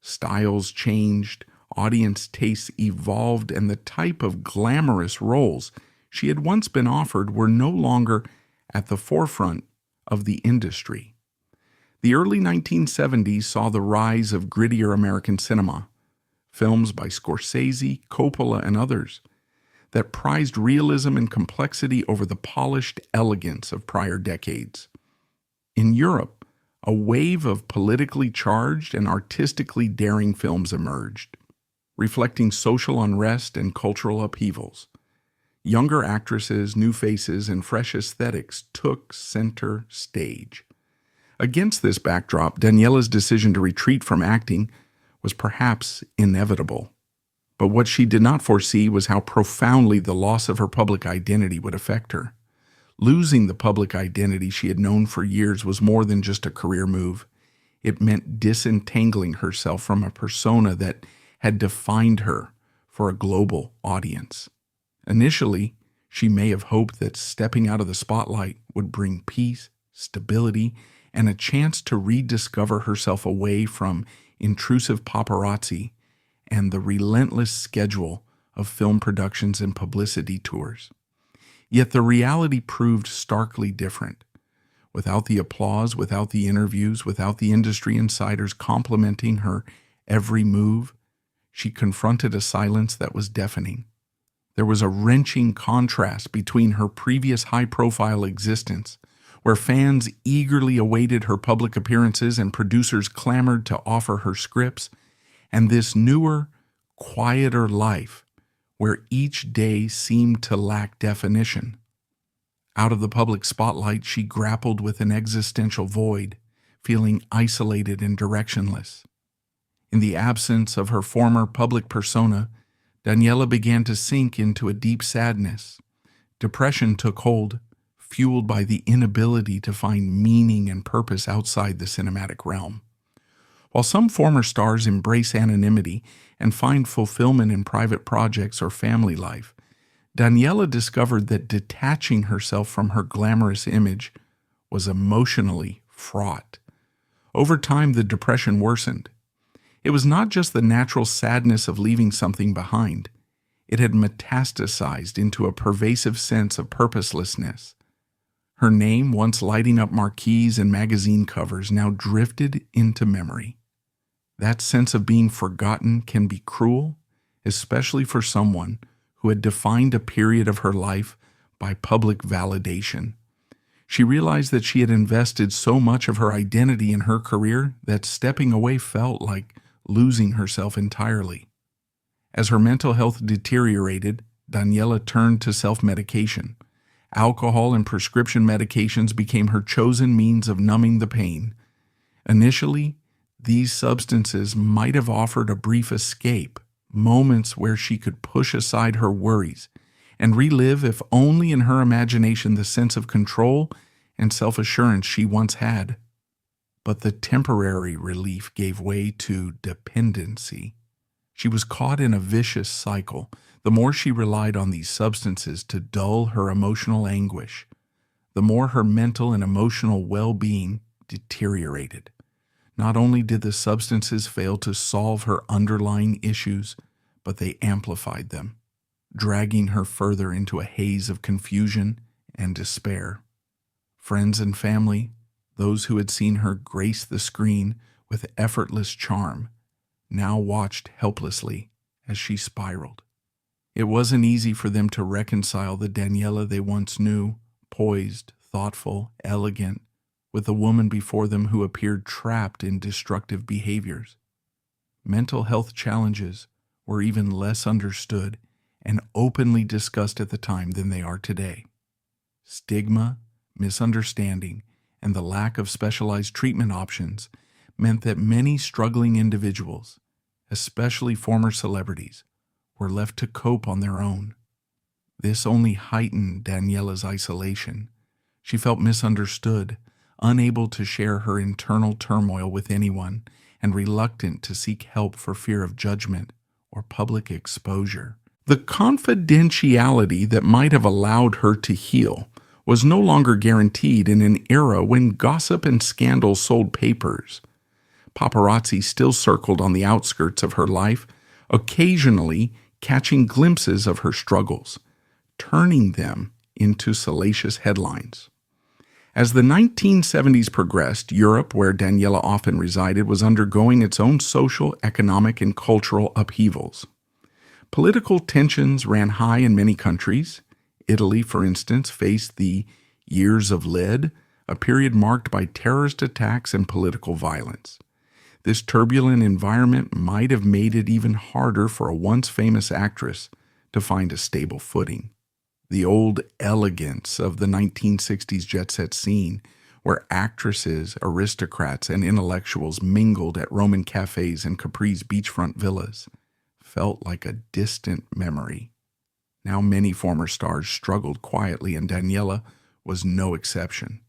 A: Styles changed, audience tastes evolved, and the type of glamorous roles she had once been offered were no longer at the forefront of the industry. The early 1970s saw the rise of grittier American cinema, films by Scorsese, Coppola, and others, that prized realism and complexity over the polished elegance of prior decades. In Europe, a wave of politically charged and artistically daring films emerged, reflecting social unrest and cultural upheavals. Younger actresses, new faces, and fresh aesthetics took center stage. Against this backdrop, Daniela's decision to retreat from acting was perhaps inevitable. But what she did not foresee was how profoundly the loss of her public identity would affect her. Losing the public identity she had known for years was more than just a career move. It meant disentangling herself from a persona that had defined her for a global audience. Initially, she may have hoped that stepping out of the spotlight would bring peace, stability, and a chance to rediscover herself away from intrusive paparazzi and the relentless schedule of film productions and publicity tours. Yet the reality proved starkly different. Without the applause, without the interviews, without the industry insiders complimenting her every move, she confronted a silence that was deafening. There was a wrenching contrast between her previous high-profile existence, where fans eagerly awaited her public appearances and producers clamored to offer her scripts, and this newer, quieter life, where each day seemed to lack definition. Out of the public spotlight, she grappled with an existential void, feeling isolated and directionless. In the absence of her former public persona, Daniela began to sink into a deep sadness. Depression took hold, fueled by the inability to find meaning and purpose outside the cinematic realm. While some former stars embrace anonymity and find fulfillment in private projects or family life, Daniela discovered that detaching herself from her glamorous image was emotionally fraught. Over time, the depression worsened. It was not just the natural sadness of leaving something behind. It had metastasized into a pervasive sense of purposelessness. Her name, once lighting up marquees and magazine covers, now drifted into memory. That sense of being forgotten can be cruel, especially for someone who had defined a period of her life by public validation. She realized that she had invested so much of her identity in her career that stepping away felt like losing herself entirely. As her mental health deteriorated, Daniela turned to self-medication. Alcohol and prescription medications became her chosen means of numbing the pain. Initially, these substances might have offered a brief escape, moments where she could push aside her worries and relive, if only in her imagination, the sense of control and self-assurance she once had. But the temporary relief gave way to dependency. She was caught in a vicious cycle. The more she relied on these substances to dull her emotional anguish, the more her mental and emotional well-being deteriorated. Not only did the substances fail to solve her underlying issues, but they amplified them, dragging her further into a haze of confusion and despair. Friends and family, those who had seen her grace the screen with effortless charm, now watched helplessly as she spiraled. It wasn't easy for them to reconcile the Daniela they once knew, poised, thoughtful, elegant, with a woman before them who appeared trapped in destructive behaviors. Mental health challenges were even less understood and openly discussed at the time than they are today. Stigma, misunderstanding, and the lack of specialized treatment options meant that many struggling individuals, especially former celebrities, were left to cope on their own. This only heightened Daniela's isolation. She felt misunderstood, unable to share her internal turmoil with anyone, and reluctant to seek help for fear of judgment or public exposure. The confidentiality that might have allowed her to heal was no longer guaranteed in an era when gossip and scandal sold papers. Paparazzi still circled on the outskirts of her life, occasionally catching glimpses of her struggles, turning them into salacious headlines. As the 1970s progressed, Europe, where Daniela often resided, was undergoing its own social, economic, and cultural upheavals. Political tensions ran high in many countries. Italy, for instance, faced the Years of Lead, a period marked by terrorist attacks and political violence. This turbulent environment might have made it even harder for a once famous actress to find a stable footing. The old elegance of the 1960s jet-set scene, where actresses, aristocrats, and intellectuals mingled at Roman cafes and Capri's beachfront villas, felt like a distant memory. Now many former stars struggled quietly, and Daniela was no exception.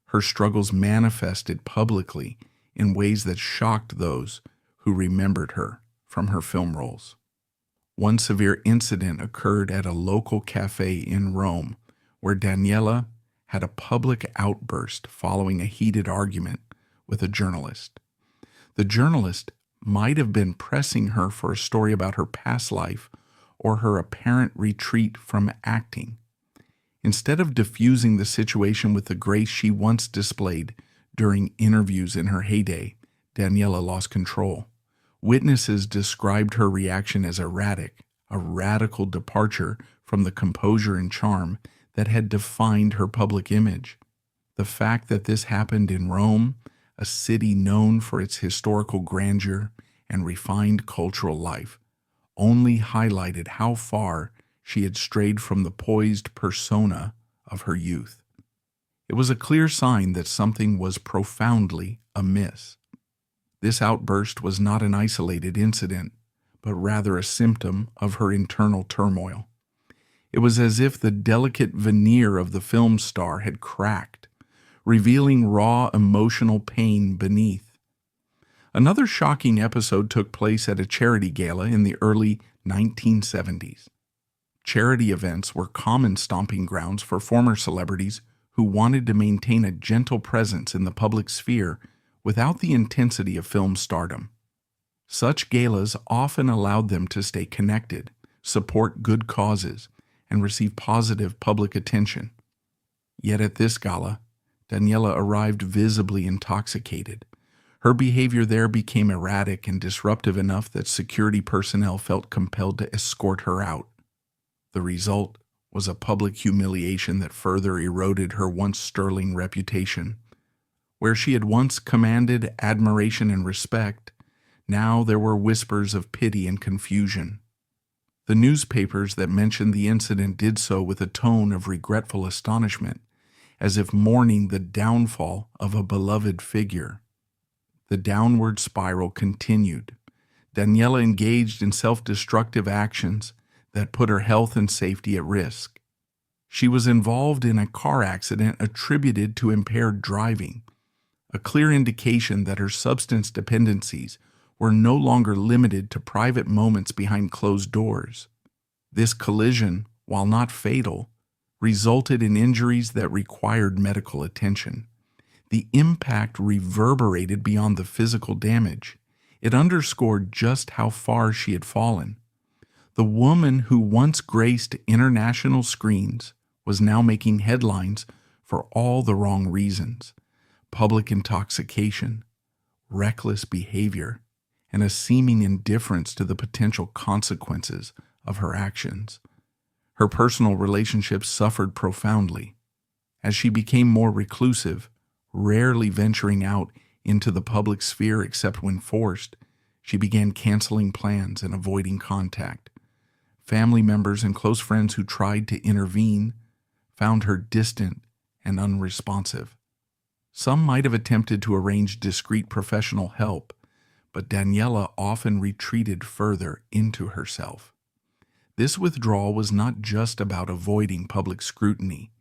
A: Her struggles manifested publicly in ways that shocked those who remembered her from her film roles. One severe incident occurred at a local cafe in Rome, where Daniela had a public outburst following a heated argument with a journalist. The journalist might have been pressing her for a story about her past life or her apparent retreat from acting. Instead of diffusing the situation with the grace she once displayed during interviews in her heyday, Daniela lost control. Witnesses described her reaction as erratic, a radical departure from the composure and charm that had defined her public image. The fact that this happened in Rome, a city known for its historical grandeur and refined cultural life, only highlighted how far she had strayed from the poised persona of her youth. It was a clear sign that something was profoundly amiss. This outburst was not an isolated incident, but rather a symptom of her internal turmoil. It was as if the delicate veneer of the film star had cracked, revealing raw emotional pain beneath. Another shocking episode took place at a charity gala in the early 1970s. Charity events were common stomping grounds for former celebrities who wanted to maintain a gentle presence in the public sphere without the intensity of film stardom. Such galas often allowed them to stay connected, support good causes, and receive positive public attention. Yet at this gala, Daniela arrived visibly intoxicated. Her behavior there became erratic and disruptive enough that security personnel felt compelled to escort her out. The result was a public humiliation that further eroded her once sterling reputation. Where she had once commanded admiration and respect, now there were whispers of pity and confusion. The newspapers that mentioned the incident did so with a tone of regretful astonishment, as if mourning the downfall of a beloved figure. The downward spiral continued. Daniela engaged in self-destructive actions that put her health and safety at risk. She was involved in a car accident attributed to impaired driving, a clear indication that her substance dependencies were no longer limited to private moments behind closed doors. This collision, while not fatal, resulted in injuries that required medical attention. The impact reverberated beyond the physical damage. It underscored just how far she had fallen. The woman who once graced international screens was now making headlines for all the wrong reasons: public intoxication, reckless behavior, and a seeming indifference to the potential consequences of her actions. Her personal relationships suffered profoundly. As she became more reclusive, rarely venturing out into the public sphere except when forced, she began canceling plans and avoiding contact. Family members and close friends who tried to intervene found her distant and unresponsive. Some might have attempted to arrange discreet professional help, but Daniela often retreated further into herself. This withdrawal was not just about avoiding public scrutiny.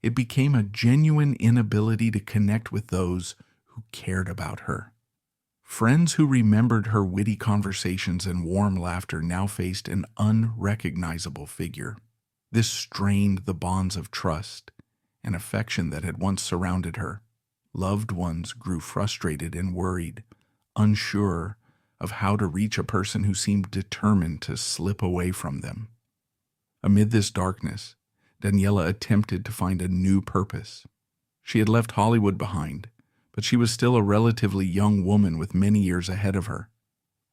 A: It became a genuine inability to connect with those who cared about her. Friends who remembered her witty conversations and warm laughter now faced an unrecognizable figure. This strained the bonds of trust and affection that had once surrounded her. Loved ones grew frustrated and worried, unsure of how to reach a person who seemed determined to slip away from them. Amid this darkness, Daniela attempted to find a new purpose. She had left Hollywood behind, but she was still a relatively young woman with many years ahead of her.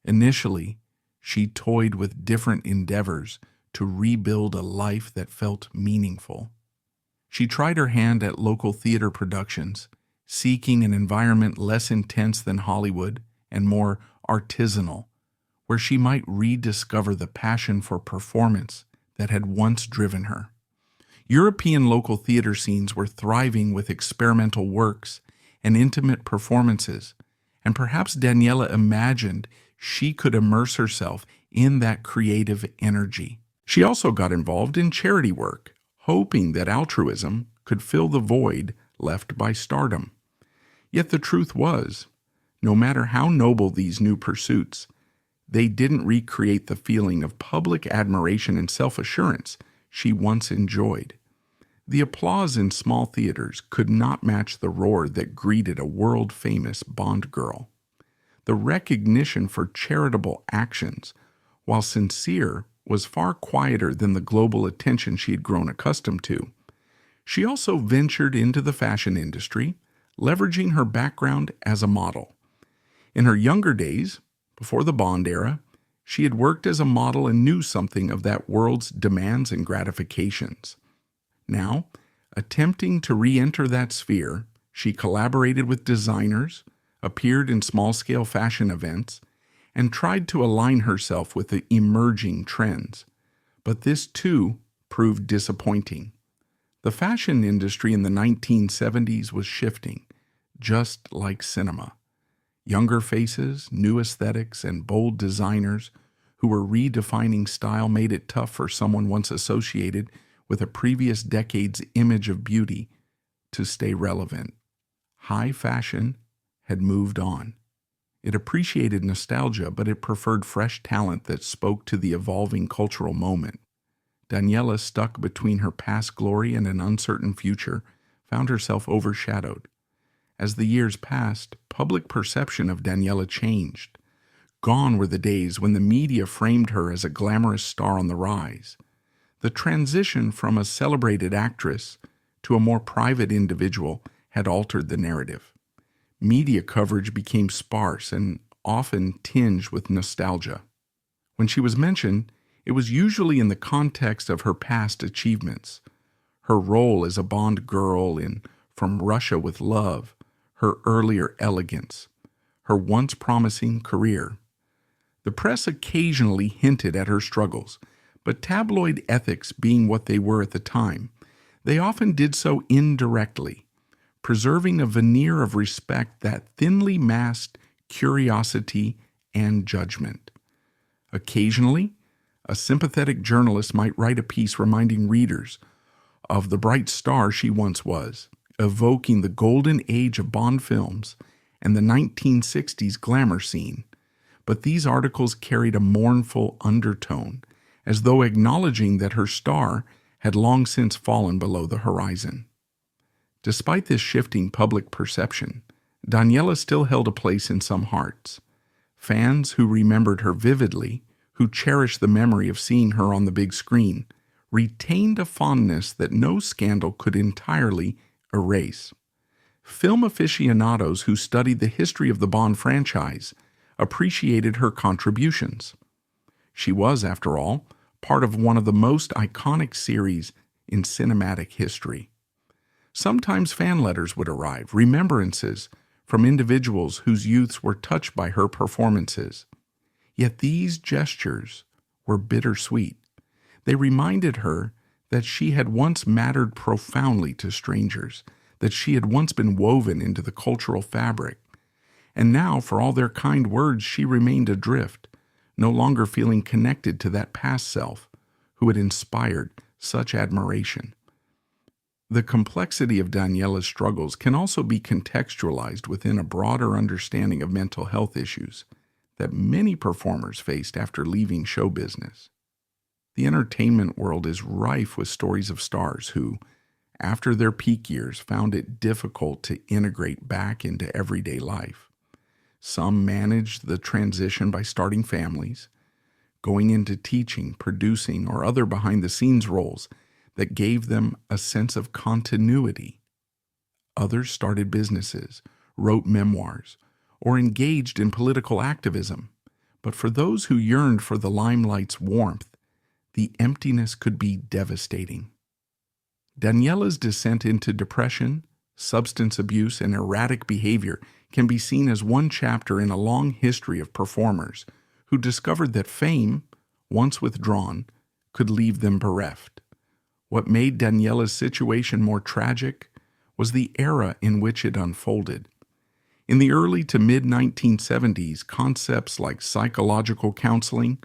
A: Initially, she toyed with different endeavors to rebuild a life that felt meaningful. She tried her hand at local theater productions, seeking an environment less intense than Hollywood and more artisanal, where she might rediscover the passion for performance that had once driven her. European local theater scenes were thriving with experimental works and intimate performances, and perhaps Daniela imagined she could immerse herself in that creative energy. She also got involved in charity work, hoping that altruism could fill the void left by stardom. Yet the truth was, no matter how noble these new pursuits, they didn't recreate the feeling of public admiration and self-assurance she once enjoyed. The applause in small theaters could not match the roar that greeted a world-famous Bond girl. The recognition for charitable actions, while sincere, was far quieter than the global attention she had grown accustomed to. She also ventured into the fashion industry, leveraging her background as a model. In her younger days, before the Bond era, she had worked as a model and knew something of that world's demands and gratifications. Now, attempting to re-enter that sphere, she collaborated with designers, appeared in small-scale fashion events, and tried to align herself with the emerging trends. But this, too, proved disappointing. The fashion industry in the 1970s was shifting, just like cinema. Younger faces, new aesthetics, and bold designers who were redefining style made it tough for someone once associated with a previous decade's image of beauty to stay relevant. High fashion had moved on. It appreciated nostalgia, but it preferred fresh talent that spoke to the evolving cultural moment. Daniela, stuck between her past glory and an uncertain future, found herself overshadowed. As the years passed, public perception of Daniela changed. Gone were the days when the media framed her as a glamorous star on the rise. The transition from a celebrated actress to a more private individual had altered the narrative. Media coverage became sparse and often tinged with nostalgia. When she was mentioned, it was usually in the context of her past achievements. Her role as a Bond girl in From Russia with Love, her earlier elegance, her once promising career. The press occasionally hinted at her struggles, but tabloid ethics being what they were at the time, they often did so indirectly, preserving a veneer of respect that thinly masked curiosity and judgment. Occasionally, a sympathetic journalist might write a piece reminding readers of the bright star she once was, evoking the golden age of Bond films and the 1960s glamour scene. But these articles carried a mournful undertone, as though acknowledging that her star had long since fallen below the horizon. Despite this shifting public perception, Daniela still held a place in some hearts. Fans who remembered her vividly, who cherished the memory of seeing her on the big screen, retained a fondness that no scandal could entirely erase. Film aficionados who studied the history of the Bond franchise appreciated her contributions. She was, after all, part of one of the most iconic series in cinematic history. Sometimes fan letters would arrive, remembrances from individuals whose youths were touched by her performances. Yet these gestures were bittersweet. They reminded her that she had once mattered profoundly to strangers, that she had once been woven into the cultural fabric. And now, for all their kind words, she remained adrift, no longer feeling connected to that past self who had inspired such admiration. The complexity of Daniela's struggles can also be contextualized within a broader understanding of mental health issues that many performers faced after leaving show business. The entertainment world is rife with stories of stars who, after their peak years, found it difficult to integrate back into everyday life. Some managed the transition by starting families, going into teaching, producing, or other behind-the-scenes roles that gave them a sense of continuity. Others started businesses, wrote memoirs, or engaged in political activism. But for those who yearned for the limelight's warmth, the emptiness could be devastating. Daniela's descent into depression, substance abuse, and erratic behavior can be seen as one chapter in a long history of performers who discovered that fame, once withdrawn, could leave them bereft. What made Daniela's situation more tragic was the era in which it unfolded. In the early to mid-1970s, concepts like psychological counseling,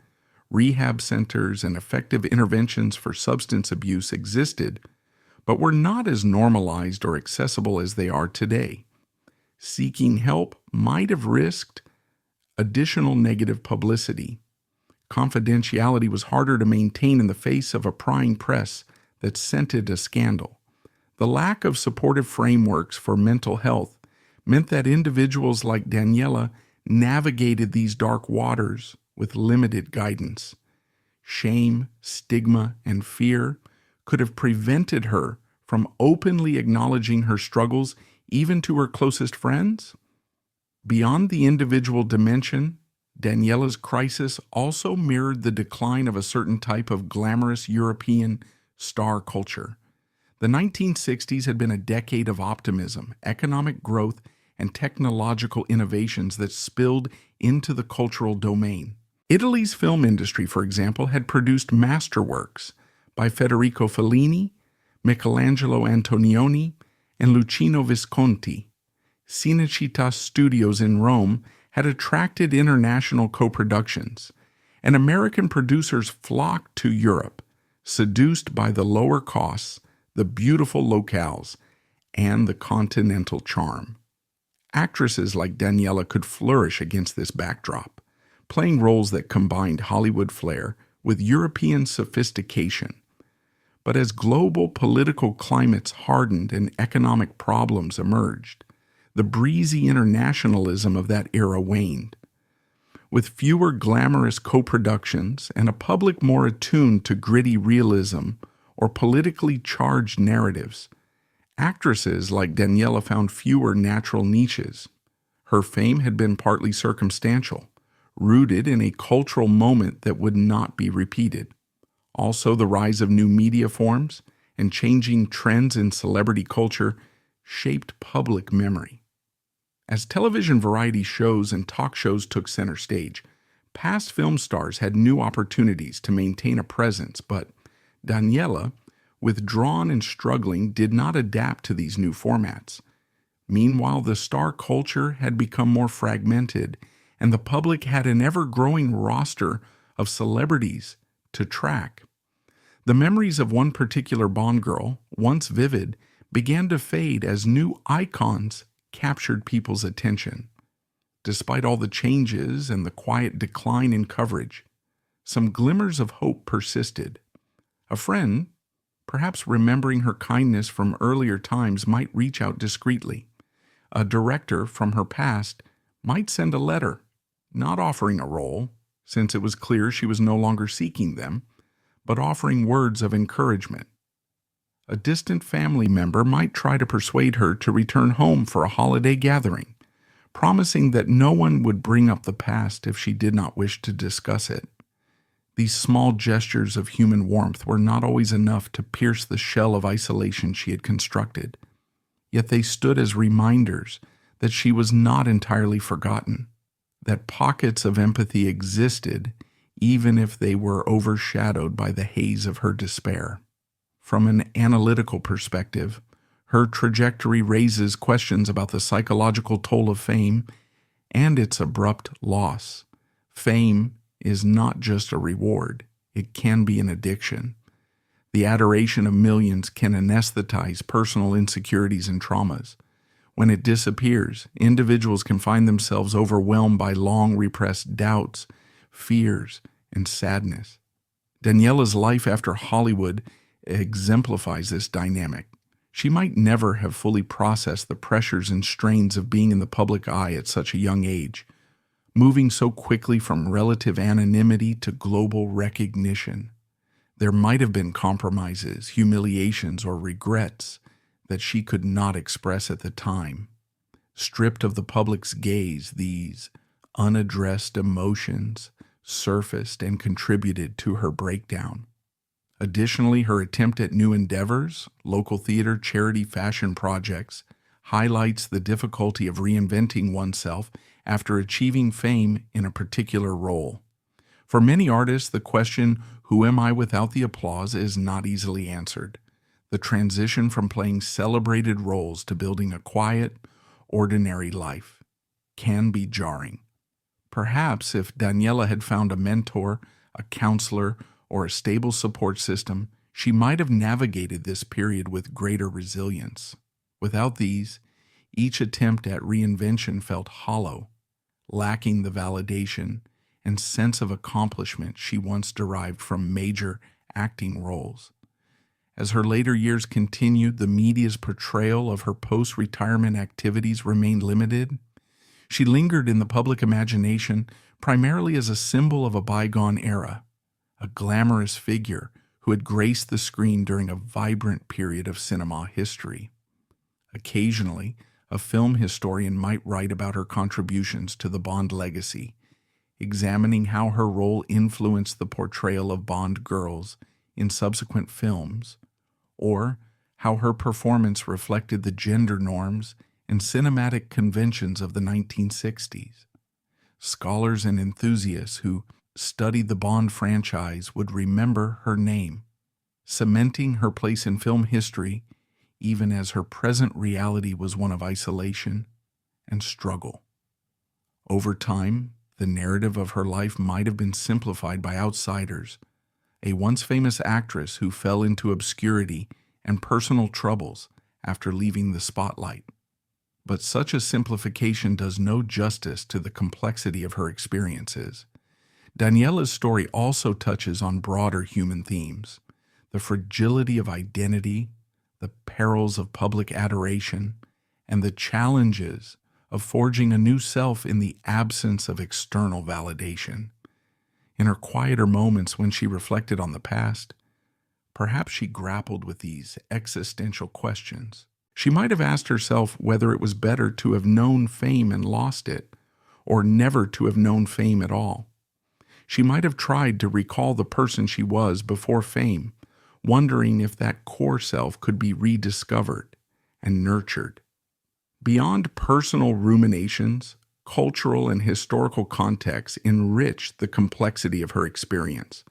A: rehab centers, and effective interventions for substance abuse existed, but were not as normalized or accessible as they are today. Seeking help might have risked additional negative publicity. Confidentiality was harder to maintain in the face of a prying press that scented a scandal. The lack of supportive frameworks for mental health meant that individuals like Daniela navigated these dark waters with limited guidance. Shame, stigma, and fear could have prevented her from openly acknowledging her struggles even to her closest friends. Beyond the individual dimension, Daniela's crisis also mirrored the decline of a certain type of glamorous European star culture. The 1960s had been a decade of optimism, economic growth, and technological innovations that spilled into the cultural domain. Italy's film industry, for example, had produced masterworks by Federico Fellini, Michelangelo Antonioni, and Luchino Visconti. Cinecittà Studios in Rome had attracted international co-productions, and American producers flocked to Europe, seduced by the lower costs, the beautiful locales, and the continental charm. Actresses like Daniela could flourish against this backdrop, playing roles that combined Hollywood flair with European sophistication. But as global political climates hardened and economic problems emerged, the breezy internationalism of that era waned. With fewer glamorous co-productions and a public more attuned to gritty realism or politically charged narratives, actresses like Daniela found fewer natural niches. Her fame had been partly circumstantial, rooted in a cultural moment that would not be repeated. Also, the rise of new media forms and changing trends in celebrity culture shaped public memory. As television variety shows and talk shows took center stage, past film stars had new opportunities to maintain a presence, but Daniela, withdrawn and struggling, did not adapt to these new formats. Meanwhile, the star culture had become more fragmented, and the public had an ever-growing roster of celebrities to track. The memories of one particular Bond girl, once vivid, began to fade as new icons captured people's attention. Despite all the changes and the quiet decline in coverage, some glimmers of hope persisted. A friend, perhaps remembering her kindness from earlier times, might reach out discreetly. A director from her past might send a letter, not offering a role, since it was clear she was no longer seeking them, but offering words of encouragement. A distant family member might try to persuade her to return home for a holiday gathering, promising that no one would bring up the past if she did not wish to discuss it. These small gestures of human warmth were not always enough to pierce the shell of isolation she had constructed, yet they stood as reminders that she was not entirely forgotten, that pockets of empathy existed even if they were overshadowed by the haze of her despair. From an analytical perspective, her trajectory raises questions about the psychological toll of fame and its abrupt loss. Fame is not just a reward, it can be an addiction. The adoration of millions can anesthetize personal insecurities and traumas. When it disappears, individuals can find themselves overwhelmed by long repressed doubts, fears, and sadness. Daniela's life after Hollywood exemplifies this dynamic. She might never have fully processed the pressures and strains of being in the public eye at such a young age, moving so quickly from relative anonymity to global recognition. There might have been compromises, humiliations, or regrets that she could not express at the time. Stripped of the public's gaze, these unaddressed emotions surfaced and contributed to her breakdown. Additionally, her attempt at new endeavors, local theater, charity, fashion projects, highlights the difficulty of reinventing oneself after achieving fame in a particular role. For many artists, the question, "Who am I without the applause?" is not easily answered. The transition from playing celebrated roles to building a quiet, ordinary life can be jarring. Perhaps if Daniela had found a mentor, a counselor, or a stable support system, she might have navigated this period with greater resilience. Without these, each attempt at reinvention felt hollow, lacking the validation and sense of accomplishment she once derived from major acting roles. As her later years continued, the media's portrayal of her post-retirement activities remained limited. She lingered in the public imagination primarily as a symbol of a bygone era, a glamorous figure who had graced the screen during a vibrant period of cinema history. Occasionally, a film historian might write about her contributions to the Bond legacy, examining how her role influenced the portrayal of Bond girls in subsequent films, or how her performance reflected the gender norms and cinematic conventions of the 1960s. Scholars and enthusiasts who studied the Bond franchise would remember her name, cementing her place in film history even as her present reality was one of isolation and struggle. Over time, the narrative of her life might have been simplified by outsiders, a once famous actress who fell into obscurity and personal troubles after leaving the spotlight. But such a simplification does no justice to the complexity of her experiences. Daniela's story also touches on broader human themes: the fragility of identity, the perils of public adoration, and the challenges of forging a new self in the absence of external validation. In her quieter moments when she reflected on the past, perhaps she grappled with these existential questions. She might have asked herself whether it was better to have known fame and lost it, or never to have known fame at all. She might have tried to recall the person she was before fame, wondering if that core self could be rediscovered and nurtured. Beyond personal ruminations, cultural and historical contexts enriched the complexity of her experience.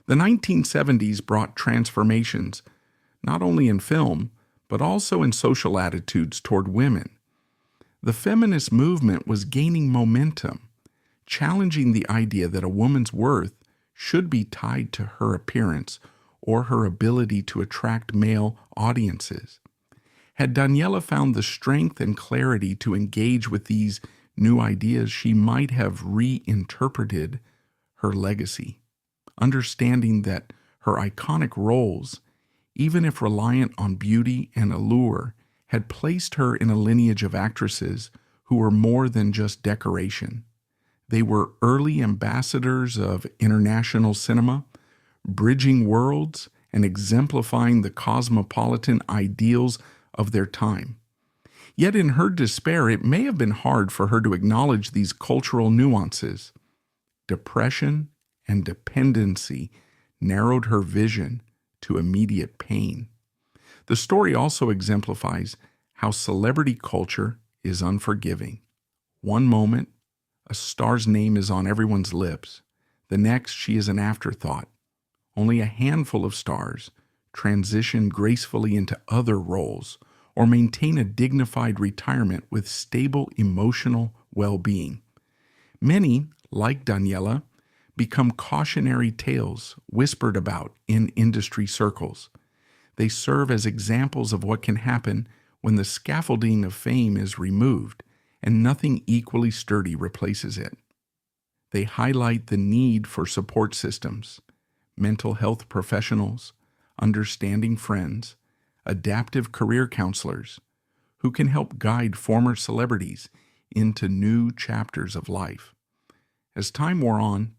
A: The 1970s brought transformations, not only in film, but also in social attitudes toward women. The feminist movement was gaining momentum, challenging the idea that a woman's worth should be tied to her appearance or her ability to attract male audiences. Had Daniela found the strength and clarity to engage with these new ideas, she might have reinterpreted her legacy, understanding that her iconic roles, even if reliant on beauty and allure, had placed her in a lineage of actresses who were more than just decoration. They were early ambassadors of international cinema, bridging worlds and exemplifying the cosmopolitan ideals of their time. Yet in her despair, it may have been hard for her to acknowledge these cultural nuances. Depression and dependency narrowed her vision to immediate pain. The story also exemplifies how celebrity culture is unforgiving. One moment, a star's name is on everyone's lips. The next, she is an afterthought. Only a handful of stars transition gracefully into other roles or maintain a dignified retirement with stable emotional well-being. Many, like Daniela, become cautionary tales whispered about in industry circles. They serve as examples of what can happen when the scaffolding of fame is removed and nothing equally sturdy replaces it. They highlight the need for support systems, mental health professionals, understanding friends, adaptive career counselors who can help guide former celebrities into new chapters of life. As time wore on,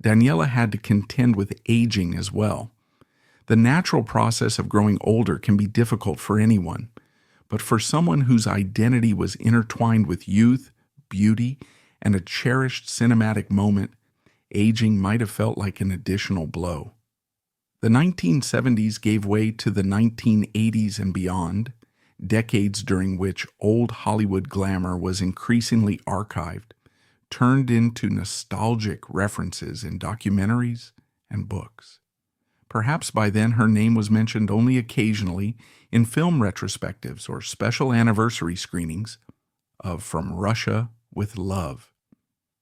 A: Daniela had to contend with aging as well. The natural process of growing older can be difficult for anyone, but for someone whose identity was intertwined with youth, beauty, and a cherished cinematic moment, aging might have felt like an additional blow. The 1970s gave way to the 1980s and beyond, decades during which old Hollywood glamour was increasingly archived, turned into nostalgic references in documentaries and books. Perhaps by then her name was mentioned only occasionally in film retrospectives or special anniversary screenings of From Russia with Love.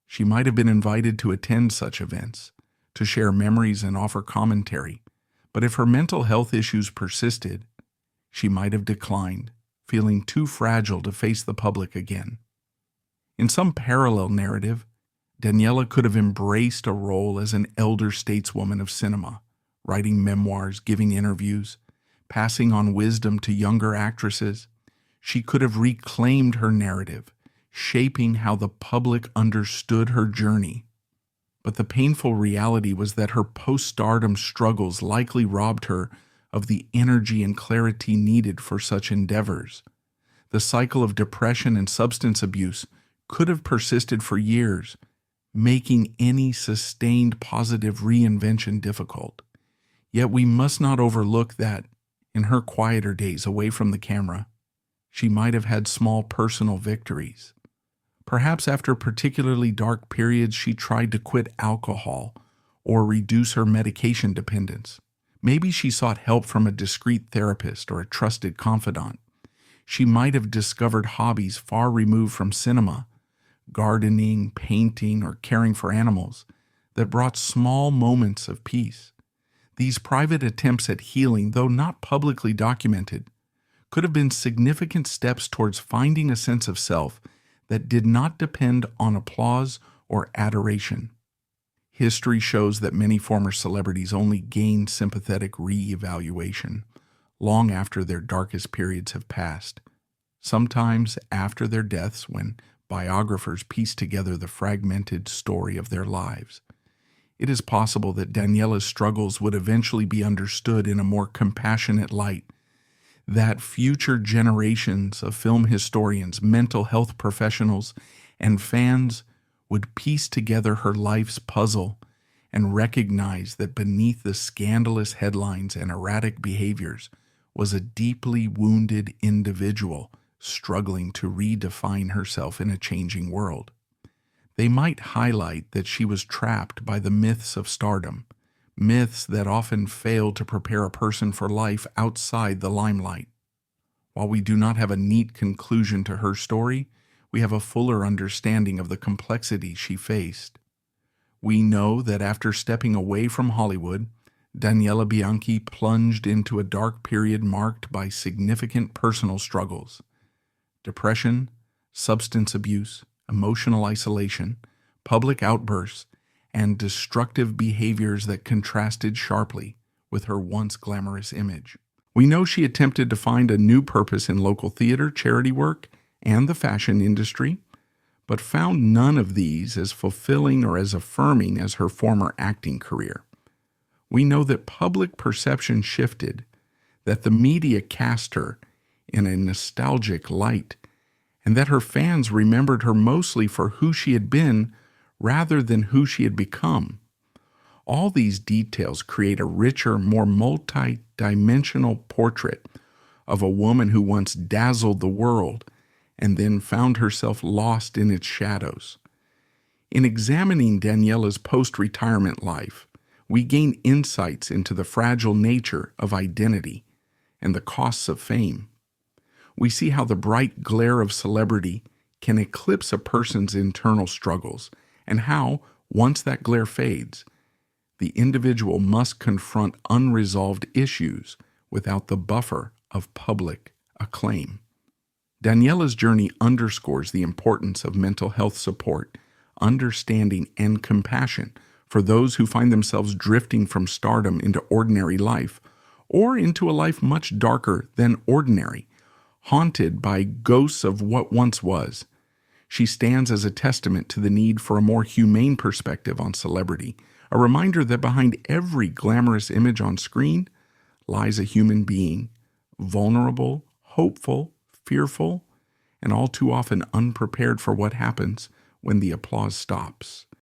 A: She might have been invited to attend such events, to share memories and offer commentary, but if her mental health issues persisted, she might have declined, feeling too fragile to face the public again. In some parallel narrative, Daniela could have embraced a role as an elder stateswoman of cinema, writing memoirs, giving interviews, passing on wisdom to younger actresses. She could have reclaimed her narrative, shaping how the public understood her journey. But the painful reality was that her post-stardom struggles likely robbed her of the energy and clarity needed for such endeavors. The cycle of depression and substance abuse could have persisted for years, making any sustained positive reinvention difficult. Yet we must not overlook that, in her quieter days away from the camera, she might have had small personal victories. Perhaps after particularly dark periods, she tried to quit alcohol or reduce her medication dependence. Maybe she sought help from a discreet therapist or a trusted confidant. She might have discovered hobbies far removed from cinema, gardening, painting, or caring for animals, that brought small moments of peace. These private attempts at healing, though not publicly documented, could have been significant steps towards finding a sense of self that did not depend on applause or adoration. History shows that many former celebrities only gain sympathetic re-evaluation long after their darkest periods have passed, sometimes after their deaths when biographers piece together the fragmented story of their lives. It is possible that Daniela's struggles would eventually be understood in a more compassionate light, that future generations of film historians, mental health professionals, and fans would piece together her life's puzzle and recognize that beneath the scandalous headlines and erratic behaviors was a deeply wounded individual struggling to redefine herself in a changing world. They might highlight that she was trapped by the myths of stardom, myths that often fail to prepare a person for life outside the limelight. While we do not have a neat conclusion to her story, we have a fuller understanding of the complexity she faced. We know that after stepping away from Hollywood, Daniela Bianchi plunged into a dark period marked by significant personal struggles: depression, substance abuse, emotional isolation, public outbursts, and destructive behaviors that contrasted sharply with her once glamorous image. We know she attempted to find a new purpose in local theater, charity work, and the fashion industry, but found none of these as fulfilling or as affirming as her former acting career. We know that public perception shifted, that the media cast her in a nostalgic light, and that her fans remembered her mostly for who she had been rather than who she had become. All these details create a richer, more multi-dimensional portrait of a woman who once dazzled the world and then found herself lost in its shadows. In examining Daniela's post-retirement life, we gain insights into the fragile nature of identity and the costs of fame. We see how the bright glare of celebrity can eclipse a person's internal struggles, and how, once that glare fades, the individual must confront unresolved issues without the buffer of public acclaim. Daniela's journey underscores the importance of mental health support, understanding, and compassion for those who find themselves drifting from stardom into ordinary life, or into a life much darker than ordinary, haunted by ghosts of what once was. She stands as a testament to the need for a more humane perspective on celebrity, a reminder that behind every glamorous image on screen lies a human being, vulnerable, hopeful, fearful, and all too often unprepared for what happens when the applause stops.